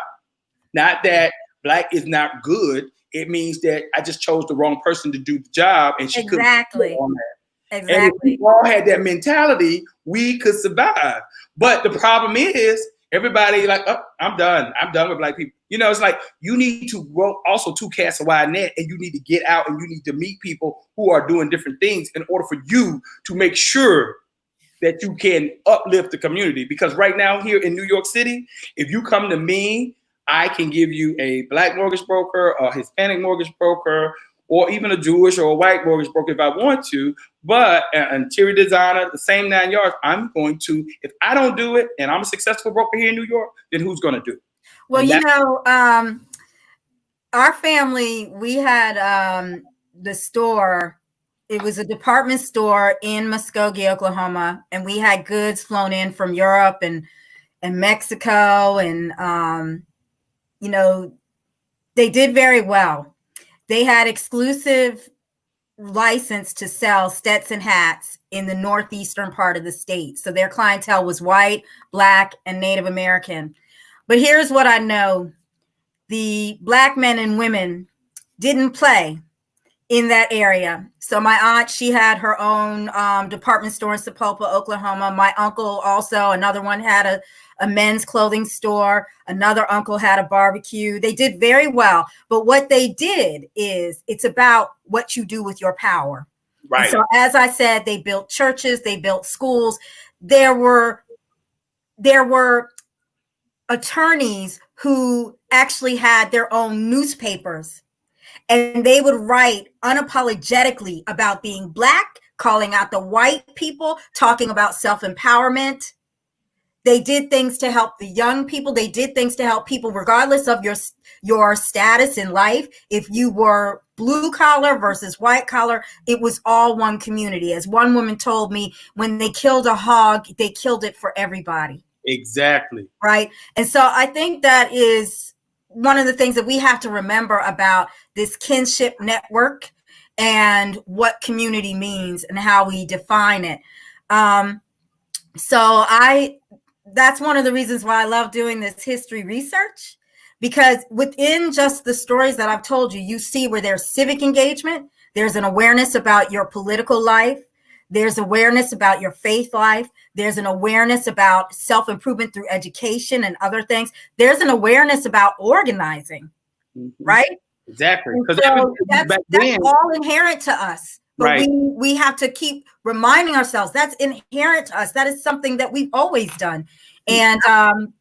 Not that Black is not good. It means that I just chose the wrong person to do the job, and she couldn't do on that. Exactly. And if we all had that mentality, we could survive. But the problem is, everybody like, oh, I'm done with Black people. It's like you need to also to cast a wide net, and you need to get out and you need to meet people who are doing different things in order for you to make sure that you can uplift the community. Because right now here in New York City, if you come to me, I can give you a Black mortgage broker, a Hispanic mortgage broker, or even a Jewish or a white mortgage broker if I want to. But an interior designer, the same 9 yards, I'm going to, if I don't do it and I'm a successful broker here in New York, then who's going to do it? Well, our family, we had the store. It was a department store in Muskogee, Oklahoma, and we had goods flown in from Europe and Mexico, and they did very well. They had exclusive license to sell Stetson hats in the northeastern part of the state. So their clientele was white, Black, and Native American. But here's what I know. The Black men and women didn't play in that area. So my aunt, she had her own department store in Sapulpa, Oklahoma. My uncle also, another one, had a men's clothing store. Another uncle had a barbecue. They did very well. But what they did is it's about what you do with your power. Right. And so as I said, they built churches, they built schools. There were attorneys who actually had their own newspapers, and they would write unapologetically about being Black, calling out the white people, talking about self-empowerment. They did things to help the young people. They did things to help people regardless of your status in life. If you were blue collar versus white collar, it was all one community. As one woman told me, when they killed a hog, they killed it for everybody. Exactly. Right. And so I think that is one of the things that we have to remember about this kinship network and what community means and how we define it. So that's one of the reasons why I love doing this history research, because within just the stories that I've told you, you see where there's civic engagement, there's an awareness about your political life, there's awareness about your faith life, there's an awareness about self-improvement through education and other things. There's an awareness about organizing, right? Exactly. Because so that's all inherent to us. But right. we have to keep reminding ourselves that's inherent to us. That is something that we've always done. And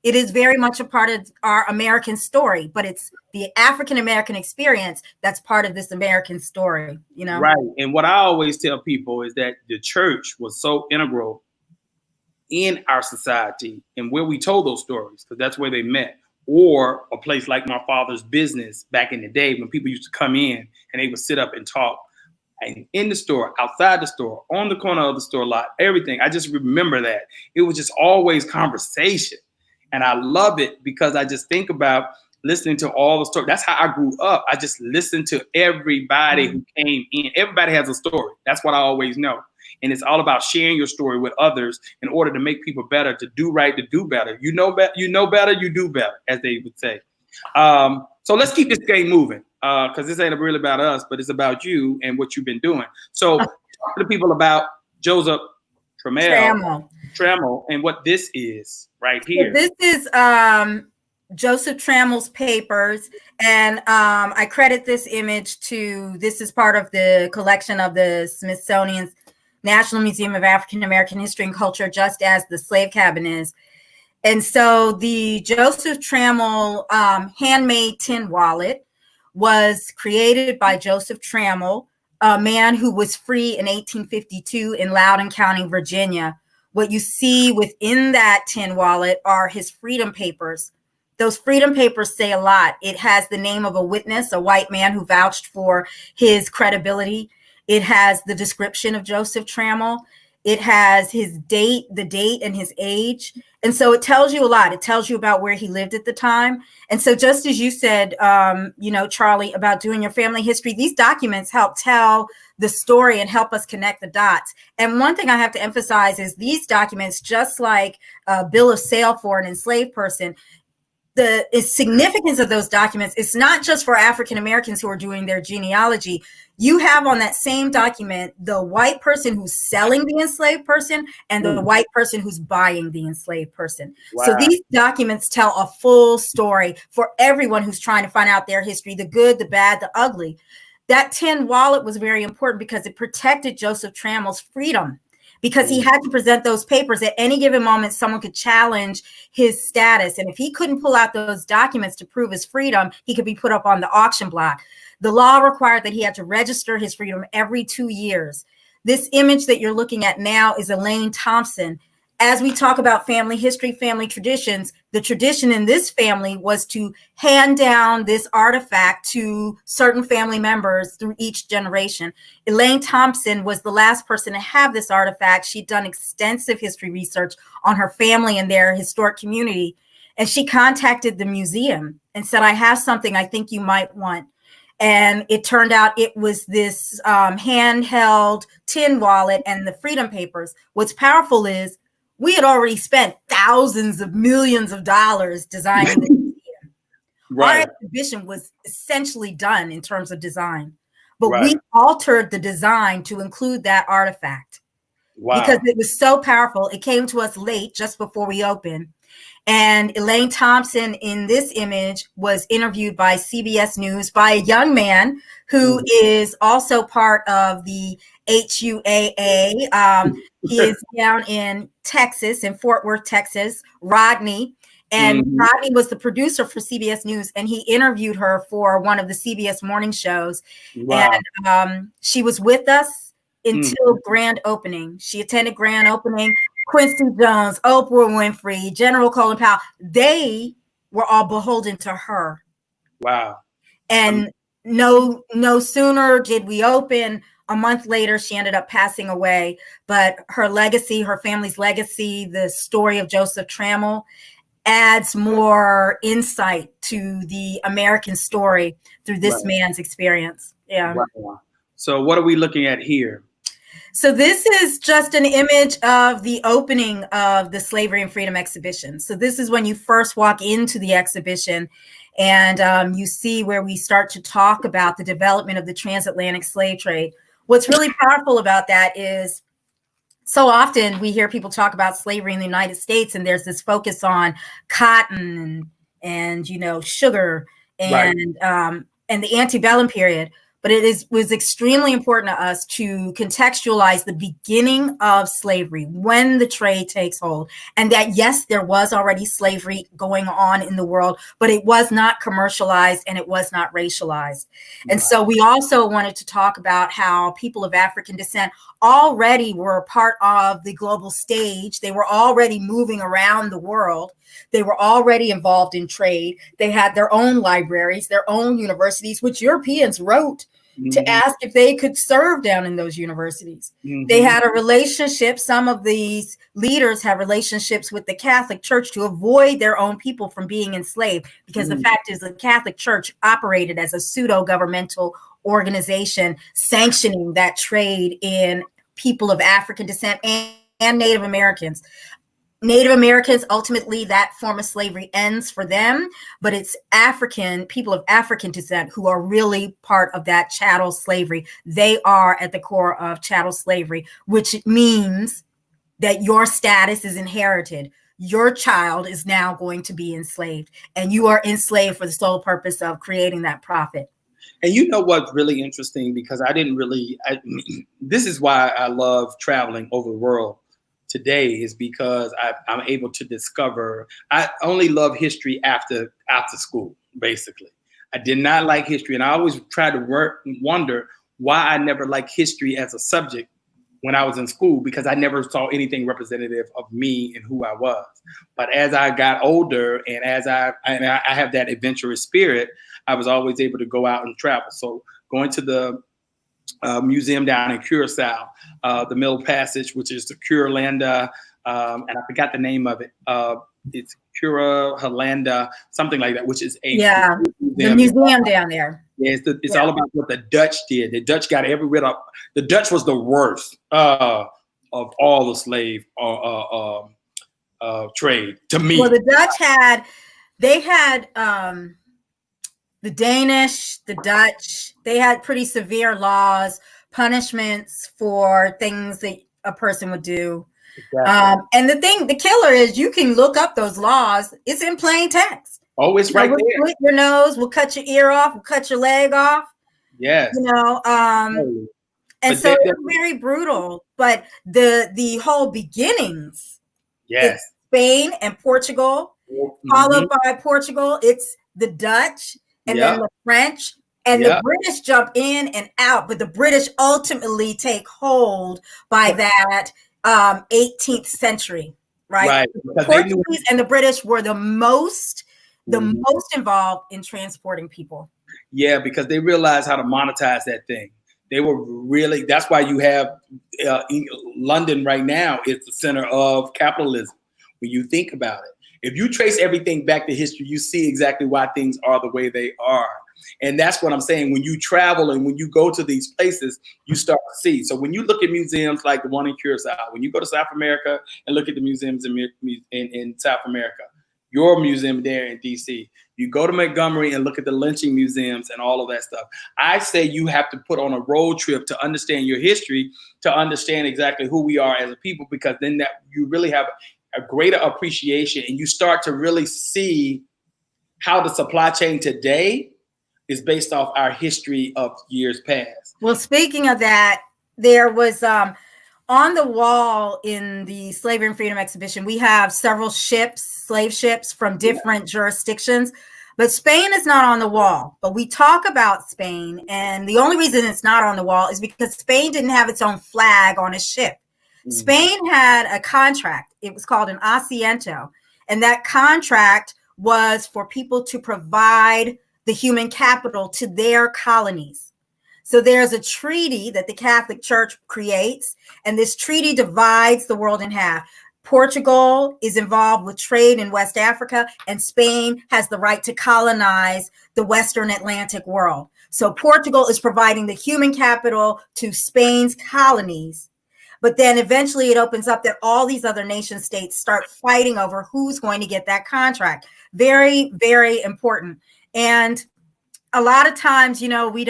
it is very much a part of our American story, but it's the African-American experience that's part of this American story, you know? Right. And what I always tell people is that the church was so integral in our society and where we told those stories, because that's where they met. Or a place like my father's business back in the day when people used to come in and they would sit up and talk. And in the store, outside the store, on the corner of the store lot, everything. I just remember that. It was just always conversation. And I love it because I just think about listening to all the stories. That's how I grew up. I just listened to everybody who came in. Everybody has a story. That's what I always know. And it's all about sharing your story with others in order to make people better, to do right, to do better. You know better, you do better, as they would say. So let's keep this game moving. Because this ain't really about us, but it's about you and what you've been doing. So talk to the people about Joseph Trammell and what this is right here. So this is Joseph Trammell's papers, and I credit this image to, this is part of the collection of the Smithsonian's National Museum of African American History and Culture, just as the slave cabin is. And so the Joseph Trammell handmade tin wallet was created by Joseph Trammell, a man who was free in 1852 in Loudoun County, Virginia. What you see within that tin wallet are his freedom papers. Those freedom papers say a lot. It has the name of a witness, a white man who vouched for his credibility. It has the description of Joseph Trammell. It has his date, the date and his age. And so it tells you a lot. It tells you about where he lived at the time. And so just as you said, Charlie, about doing your family history, these documents help tell the story and help us connect the dots. And one thing I have to emphasize is these documents, just like a bill of sale for an enslaved person, the significance of those documents is not just for African Americans who are doing their genealogy. You have on that same document the white person who's selling the enslaved person and the white person who's buying the enslaved person. Wow. So these documents tell a full story for everyone who's trying to find out their history, the good, the bad, the ugly. That tin wallet was very important because it protected Joseph Trammell's freedom, because he had to present those papers. At any given moment, someone could challenge his status. And if he couldn't pull out those documents to prove his freedom, he could be put up on the auction block. The law required that he had to register his freedom every 2 years. This image that you're looking at now is Elaine Thompson. As we talk about family history, family traditions, the tradition in this family was to hand down this artifact to certain family members through each generation. Elaine Thompson was the last person to have this artifact. She'd done extensive history research on her family and their historic community. And she contacted the museum and said, I have something I think you might want. And it turned out it was this handheld tin wallet and the freedom papers. What's powerful is we had already spent thousands of millions of dollars designing the museum. Right. Our exhibition was essentially done in terms of design, but we altered the design to include that artifact. Wow. Because it was so powerful. It came to us late, just before we opened. And Elaine Thompson in this image was interviewed by CBS News by a young man who is also part of the HUAA. He is down in Texas, in Fort Worth, Texas, Rodney. And Rodney was the producer for CBS News, and he interviewed her for one of the CBS morning shows. Wow. And she was with us until grand opening. She attended grand opening. Quincy Jones, Oprah Winfrey, General Colin Powell, they were all beholden to her. Wow. And no sooner did we open, a month later, she ended up passing away. But her legacy, her family's legacy, the story of Joseph Trammell adds more insight to the American story through this man's experience. Yeah. Wow. So what are we looking at here? So this is just an image of the opening of the Slavery and Freedom exhibition. So this is when you first walk into the exhibition, and you see where we start to talk about the development of the transatlantic slave trade. What's really powerful about that is so often we hear people talk about slavery in the United States, and there's this focus on cotton and sugar and the antebellum period. But it was extremely important to us to contextualize the beginning of slavery, when the trade takes hold, and that, yes, there was already slavery going on in the world, but it was not commercialized and it was not racialized. And so we also wanted to talk about how people of African descent already were part of the global stage. They were already moving around the world. They were already involved in trade. They had their own libraries, their own universities, which Europeans wrote to ask if they could serve down in those universities. They had a relationship. Some of these leaders had relationships with the Catholic Church to avoid their own people from being enslaved, because the fact is the Catholic Church operated as a pseudo-governmental organization sanctioning that trade in people of African descent and Native Americans. Native Americans, ultimately, that form of slavery ends for them, but it's people of African descent who are really part of that chattel slavery. They are at the core of chattel slavery, which means that your status is inherited. Your child is now going to be enslaved, and you are enslaved for the sole purpose of creating that profit. And you know what's really interesting, because this is why I love traveling over the world today, is because I'm able to discover. I only love history after school, basically. I did not like history, and I always try to wonder why I never liked history as a subject when I was in school, because I never saw anything representative of me and who I was. But as I got older, and as I have that adventurous spirit, I was always able to go out and travel. So going to the museum down in Curacao, the Middle Passage, which is the Curalanda, and I forgot the name of it. It's Curalanda, something like that, which is the museum down there. Yeah, it's all about what the Dutch did. The Dutch got every rid of. The Dutch was the worst of all the slave trade, to me. Well, the Dutch had the Danish, the Dutch, they had pretty severe laws, punishments for things that a person would do. Exactly. And the killer is, you can look up those laws. It's in plain text. Oh, it's right there. We'll slit your nose, we'll cut your ear off, we'll cut your leg off. Yes. And so it's very brutal. But the whole beginnings, yes, Spain and Portugal, followed by Portugal, it's the Dutch, and then the French, and the British jump in and out, but the British ultimately take hold by that 18th century, right? The Portuguese and the British were the most involved in transporting people. Yeah, because they realized how to monetize that thing. They were really, that's why you have London right now is the center of capitalism, when you think about it. If you trace everything back to history, you see exactly why things are the way they are. And that's what I'm saying. When you travel and when you go to these places, you start to see. So when you look at museums like the one in Curacao, when you go to South America and look at the museums in South America, your museum there in DC, you go to Montgomery and look at the lynching museums and all of that stuff. I say you have to put on a road trip to understand your history, to understand exactly who we are as a people, because then that you really have a greater appreciation, and you start to really see how the supply chain today is based off our history of years past. Well, speaking of that, there was on the wall in the Slavery and Freedom exhibition, we have several slave ships from different jurisdictions, but Spain is not on the wall. But we talk about Spain, and the only reason it's not on the wall is because Spain didn't have its own flag on a ship. Spain had a contract. It was called an asiento. And that contract was for people to provide the human capital to their colonies. So there's a treaty that the Catholic Church creates, and this treaty divides the world in half. Portugal is involved with trade in West Africa, and Spain has the right to colonize the Western Atlantic world. So Portugal is providing the human capital to Spain's colonies. But then eventually it opens up that all these other nation states start fighting over who's going to get that contract. Very, very important. And a lot of times, you know, we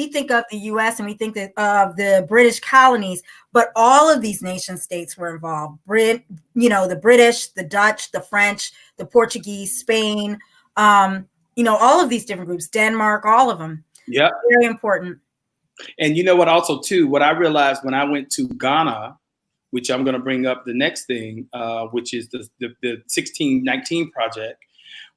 think of the US and we think of the British colonies, but all of these nation states were involved. The British, the Dutch, the French, the Portuguese, Spain, all of these different groups, Denmark, all of them. Yeah. Very important. And you know what, also too, what I realized when I went to Ghana, which I'm going to bring up the next thing, which is the 1619 project,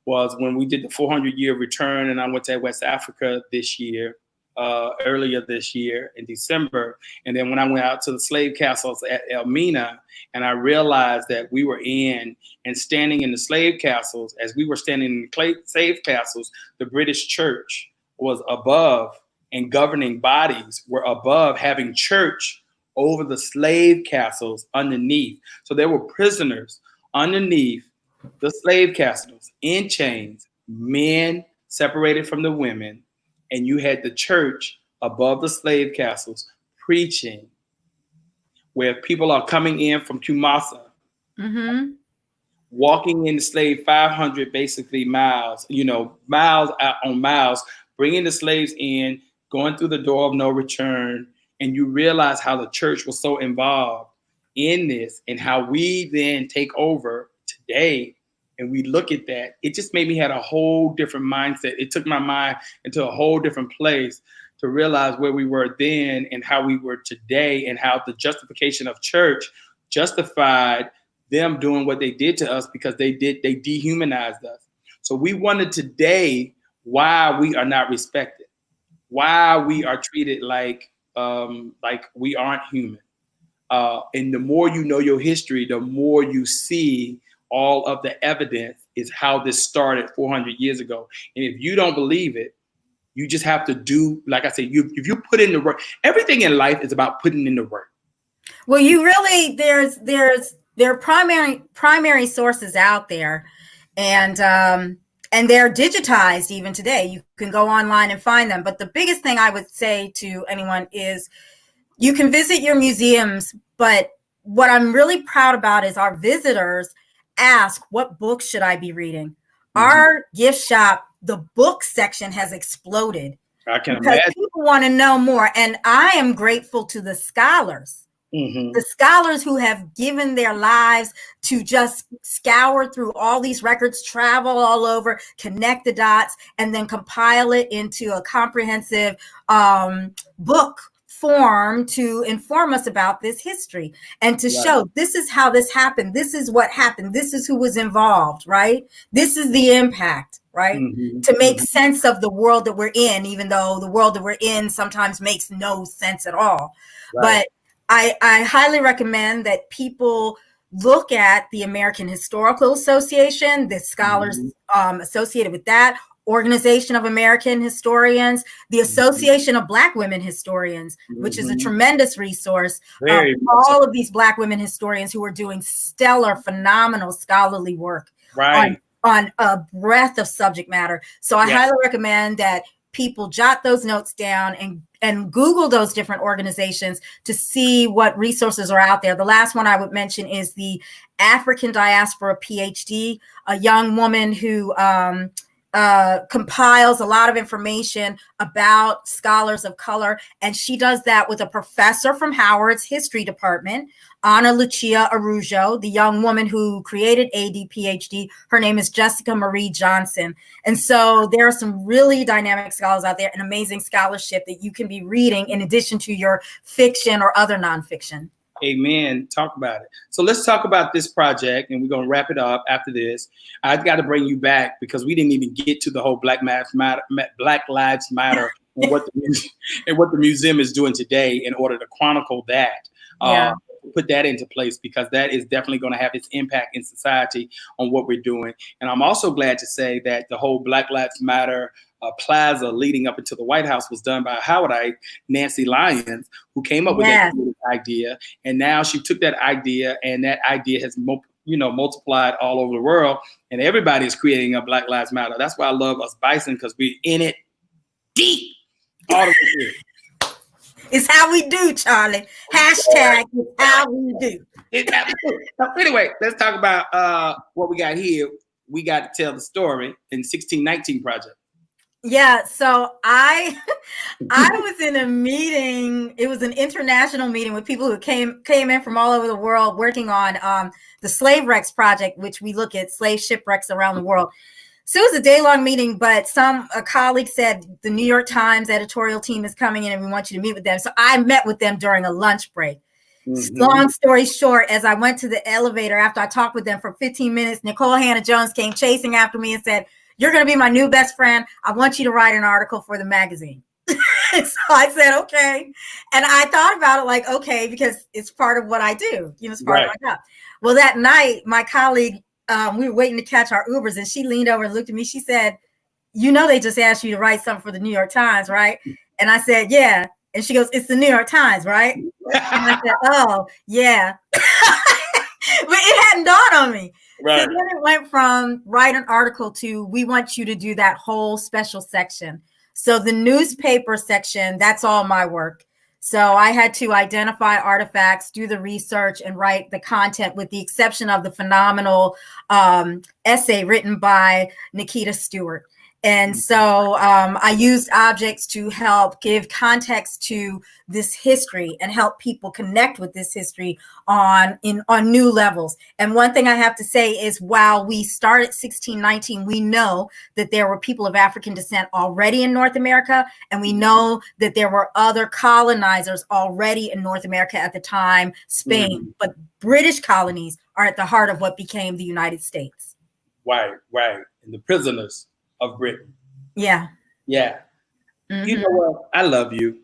was when we did the 400-year return, and I went to West Africa this year, earlier this year in December. And then when I went out to the slave castles at Elmina, and I realized that we were in and standing in the slave castles, as we were standing in the slave castles, the British church was above, and governing bodies were above, having church over the slave castles underneath. So there were prisoners underneath the slave castles in chains, men separated from the women, and you had the church above the slave castles preaching, where people are coming in from Kumasi, walking in the slave 500 basically miles, miles out on miles, bringing the slaves in, going through the door of no return. And you realize how the church was so involved in this, and how we then take over today. And we look at that, it just made me have a whole different mindset. It took my mind into a whole different place to realize where we were then and how we were today, and how the justification of church justified them doing what they did to us, because they dehumanized us. So we wonder today why we are not respected, why we are treated like we aren't human. And the more you know your history, the more you see all of the evidence is how this started 400 years ago. And if you don't believe it, you just have to do, like I said, if you put in the work, everything in life is about putting in the work. Well, you really, there are primary sources out there, and they're digitized even today. You can go online and find them. But the biggest thing I would say to anyone is you can visit your museums, but what I'm really proud about is our visitors ask, what books should I be reading? Our gift shop, the book section has exploded. I can imagine. People want to know more. And I am grateful to the scholars. The scholars who have given their lives to just scour through all these records, travel all over, connect the dots, and then compile it into a comprehensive book form to inform us about this history and to show this is how this happened. This is what happened. This is who was involved, right? This is the impact, right? To make sense of the world that we're in, even though the world that we're in sometimes makes no sense at all. But I highly recommend that people look at the American Historical Association, the scholars associated with that, Organization of American Historians, the Association of Black Women Historians, which is a tremendous resource. All of these Black women historians who are doing stellar, phenomenal scholarly work on a breadth of subject matter. So I highly recommend that people jot those notes down and Google those different organizations to see what resources are out there. The last one I would mention is the African Diaspora PhD, a young woman who compiles a lot of information about scholars of color. And she does that with a professor from Howard's history department, Ana Lucia Araujo, the young woman who created AD PhD. Her name is Jessica Marie Johnson. And so there are some really dynamic scholars out there and amazing scholarship that you can be reading in addition to your fiction or other nonfiction. Amen. Talk about it. So let's talk about this project, and we're going to wrap it up after this. I've got to bring you back because we didn't even get to the whole Black Lives Matter and what the museum is doing today in order to chronicle that. put that into place, because that is definitely going to have its impact in society on what we're doing. And I'm also glad to say that the whole Black Lives Matter plaza leading up into the White House was done by a Howardite, Nancy Lyons, who came up with that idea. And now she took that idea, and that idea has multiplied all over the world, and everybody is creating a Black Lives Matter. That's why I love us Bison, because we're in it deep. All the way through. It's how we do, Charlie. Hashtag is how we do. Anyway, let's talk about what we got here. We got to tell the story in 1619 Project. Yeah, so I was in a meeting. It was an international meeting with people who came in from all over the world, working on the Slave Wrecks Project, which we look at slave shipwrecks around the world. So it was a day-long meeting, but a colleague said the New York Times editorial team is coming in and we want you to meet with them. So I met with them during a lunch break. Mm-hmm. Long story short, as I went to the elevator after I talked with them for 15 minutes, Nicole Hannah-Jones came chasing after me and said, "You're going to be my new best friend. I want you to write an article for the magazine." So I said, okay. And I thought about it like, okay, because it's part of what I do. It's part of my job. Well, that night, my colleague, we were waiting to catch our Ubers, and she leaned over and looked at me. She said, they just asked you to write something for the New York Times, right? And I said, yeah. And she goes, "It's the New York Times, right?" And I said, "Oh, yeah." But it hadn't dawned on me. Right. So then it went from write an article to we want you to do that whole special section. So the newspaper section, that's all my work. So I had to identify artifacts, do the research, and write the content, with the exception of the phenomenal essay written by Nikita Stewart. And so I used objects to help give context to this history and help people connect with this history on new levels. And one thing I have to say is, while we started 1619, we know that there were people of African descent already in North America, and we know that there were other colonizers already in North America at the time, Spain, but British colonies are at the heart of what became the United States. Right. And the prisoners of Britain. Yeah. Mm-hmm. You know what? I love you.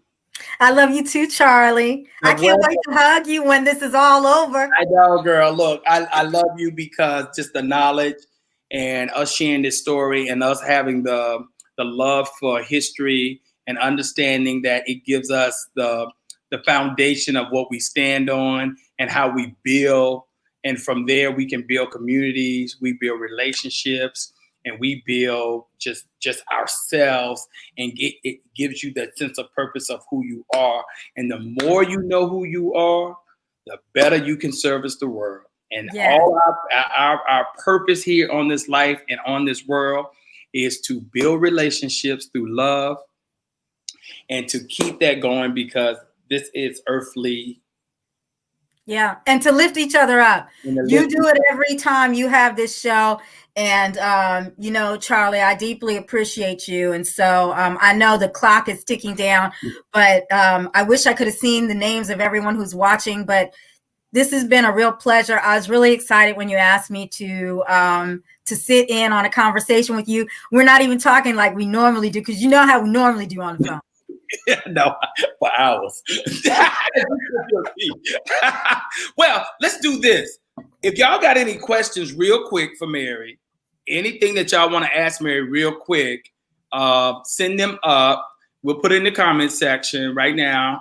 I love you too, Charlie. I can't wait to hug you when this is all over. I know, girl. Look, I love you because just the knowledge and us sharing this story and us having the love for history and understanding that it gives us the foundation of what we stand on and how we build. And from there, we can build communities, we build relationships, and we build just ourselves, and it gives you that sense of purpose of who you are. And the more you know who you are, the better you can service the world. And all our purpose here on this life and on this world is to build relationships through love and to keep that going, because this is earthly. Yeah, and to lift each other up. You do it every time you have this show. And, Charlie, I deeply appreciate you. And so I know the clock is ticking down, but I wish I could have seen the names of everyone who's watching. But this has been a real pleasure. I was really excited when you asked me to sit in on a conversation with you. We're not even talking like we normally do, because you know how we normally do on the phone. No, for hours. Well, let's do this. If y'all got any questions real quick for Mary, anything that y'all want to ask Mary real quick, send them up. We'll put it in the comment section right now.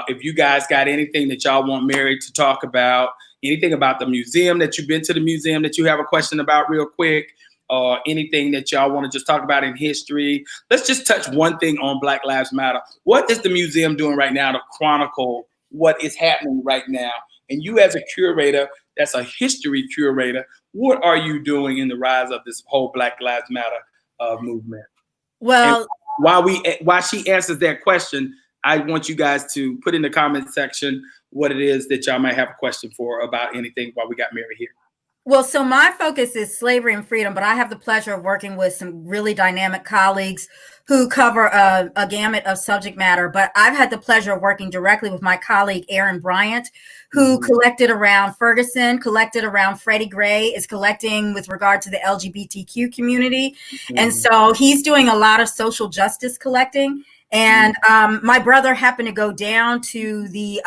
If you guys got anything that y'all want Mary to talk about, anything about the museum that you've been to the museum that you have a question about real quick, or anything that y'all want to just talk about in history. Let's just touch one thing on Black Lives Matter. What is the museum doing right now to chronicle what is happening right now? And you as a curator, that's a history curator, what are you doing in the rise of this whole Black Lives Matter movement? Well, and while she answers that question, I want you guys to put in the comment section what it is that y'all might have a question for about anything while we got Mary here. Well, so my focus is slavery and freedom, but I have the pleasure of working with some really dynamic colleagues who cover a gamut of subject matter. But I've had the pleasure of working directly with my colleague, Aaron Bryant, who collected around Ferguson, collected around Freddie Gray, is collecting with regard to the LGBTQ community. And so he's doing a lot of social justice collecting. And my brother happened to go down to the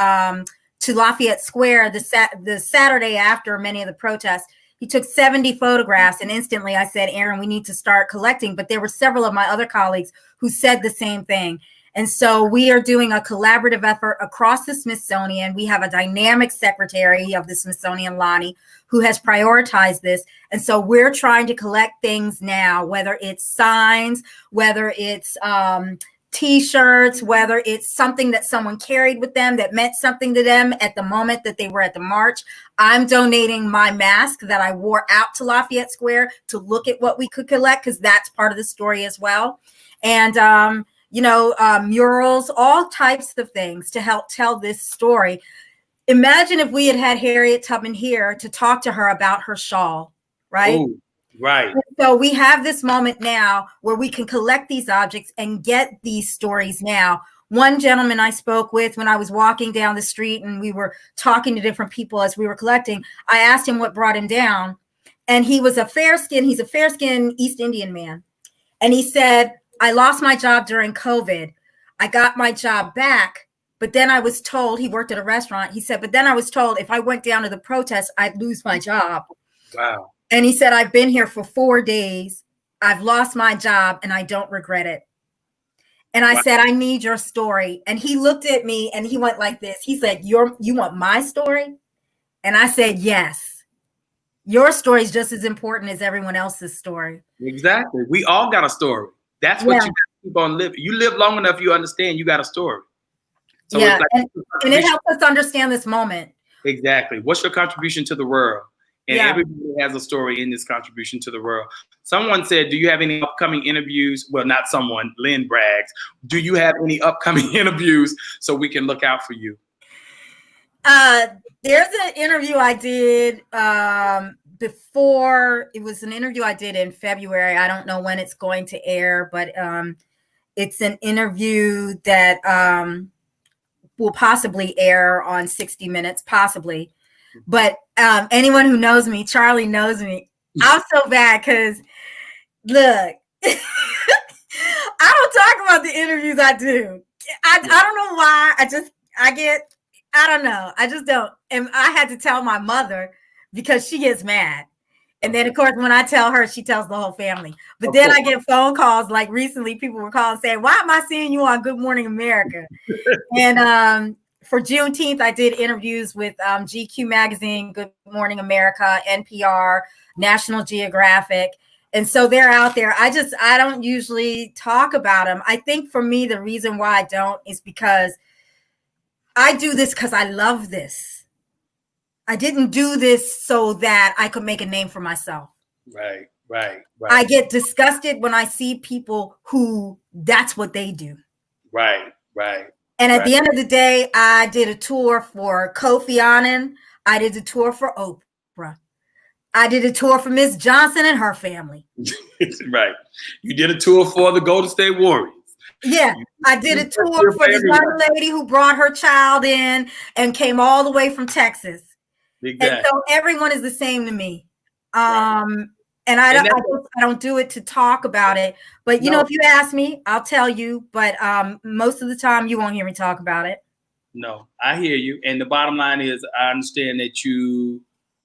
to Lafayette Square the Saturday after many of the protests. He took 70 photographs, and instantly I said, Aaron, we need to start collecting. But there were several of my other colleagues who said the same thing. And so we are doing a collaborative effort across the Smithsonian. We have a dynamic secretary of the Smithsonian, Lonnie, who has prioritized this. And so we're trying to collect things now, whether it's signs, whether it's T-shirts, whether it's something that someone carried with them that meant something to them at the moment that they were at the march. I'm donating my mask that I wore out to Lafayette Square to look at what we could collect, because that's part of the story as well. And, murals, all types of things to help tell this story. Imagine if we had had Harriet Tubman here to talk to her about her shawl, right? Ooh, right. So we have this moment now where we can collect these objects and get these stories now. One gentleman I spoke with when I was walking down the street and we were talking to different people as we were collecting, I asked him what brought him down. And he was he's a fair-skinned East Indian man. And he said, I lost my job during COVID. I got my job back, but then I was told, he worked at a restaurant. He said, but then I was told if I went down to the protest, I'd lose my job. Wow. And he said, I've been here for 4 days. I've lost my job and I don't regret it. And I said, I need your story. And he looked at me and he went like this. He said, you want my story? And I said, yes. Your story is just as important as everyone else's story. Exactly. We all got a story. That's what you got to keep on living. You live long enough, you understand you got a story. So yeah, it's and it helps us understand this moment. Exactly. What's your contribution to the world? And everybody has a story in this contribution to the world. Someone said, do you have any upcoming interviews? Well, not someone, Lynn brags. Do you have any upcoming interviews so we can look out for you? There's an interview I did before. It was an interview I did in February. I don't know when it's going to air, but it's an interview that will possibly air on 60 Minutes, possibly. But anyone who knows me, Charlie knows me. I'm so bad because, look, I don't talk about the interviews I do. I don't know why. I don't know. I just don't. And I had to tell my mother because she gets mad. And then, of course, when I tell her, she tells the whole family. But then I get phone calls, like recently people were calling saying, why am I seeing you on Good Morning America? And for Juneteenth, I did interviews with GQ Magazine, Good Morning America, NPR, National Geographic. And so they're out there. I don't usually talk about them. I think for me, the reason why I don't is because I do this because I love this. I didn't do this so that I could make a name for myself. Right. I get disgusted when I see people who that's what they do. Right. And at the end of the day, I did a tour for Kofi Annan. I did a tour for Oprah. I did a tour for Miss Johnson and her family. Right. You did a tour for the Golden State Warriors. Yeah, I did a tour for the young lady who brought her child in and came all the way from Texas. Exactly. And so everyone is the same to me. And I don't do it to talk about it. But, you know, if you ask me, I'll tell you. But most of the time, you won't hear me talk about it. No, I hear you. And the bottom line is I understand that you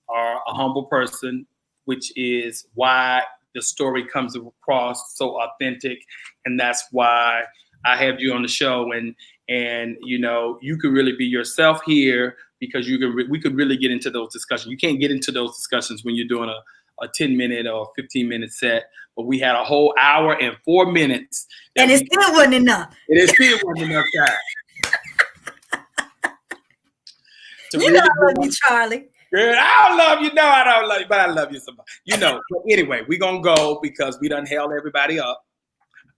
are a humble person, which is why the story comes across so authentic. And that's why I have you on the show. And you know, you could really be yourself here because we could really get into those discussions. You can't get into those discussions when you're doing a 10-minute or 15-minute set, but we had a whole hour and 4 minutes. And it still wasn't enough. It still wasn't enough time. You know I love you, Charlie. Girl, I don't love you. No, I don't love you, but I love you so much. You know, but anyway, we're going to go because we done held everybody up.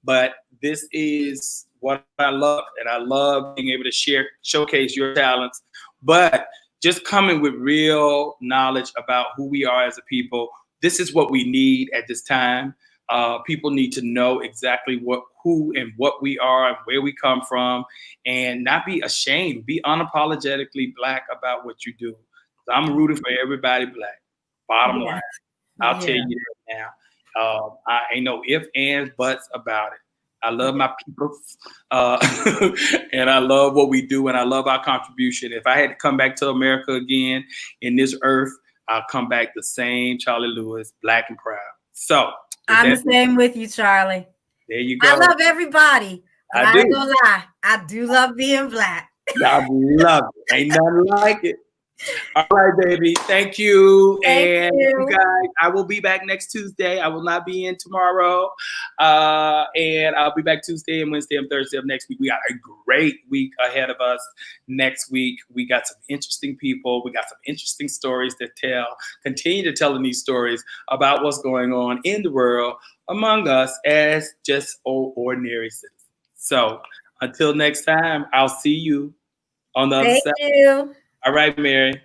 But this is what I love. And I love being able to showcase your talents, but just coming with real knowledge about who we are as a people. This is what we need at this time. People need to know exactly who and what we are and where we come from and not be ashamed. Be unapologetically Black about what you do. I'm rooting for everybody Black. Bottom line. I'll tell you that now. I ain't no ifs, ands, buts about it. I love my people, and I love what we do, and I love our contribution. If I had to come back to America again in this earth, I'll come back the same Charlie Lewis, black and proud. So I'm the same with you, Charlie. There you go. I love everybody, but I ain't gonna lie, I do love being black. I love it. Ain't nothing like it. All right, baby. Thank you. Thank you. You guys, I will be back next Tuesday. I will not be in tomorrow. And I'll be back Tuesday and Wednesday and Thursday of next week. We got a great week ahead of us next week. We got some interesting people. We got some interesting stories to tell. Continue to tell these stories about what's going on in the world among us as just ordinary citizens. So until next time, I'll see you on the other side. Thank you. All right, Mary.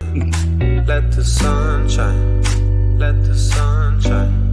Let the sun shine. Let the sun shine.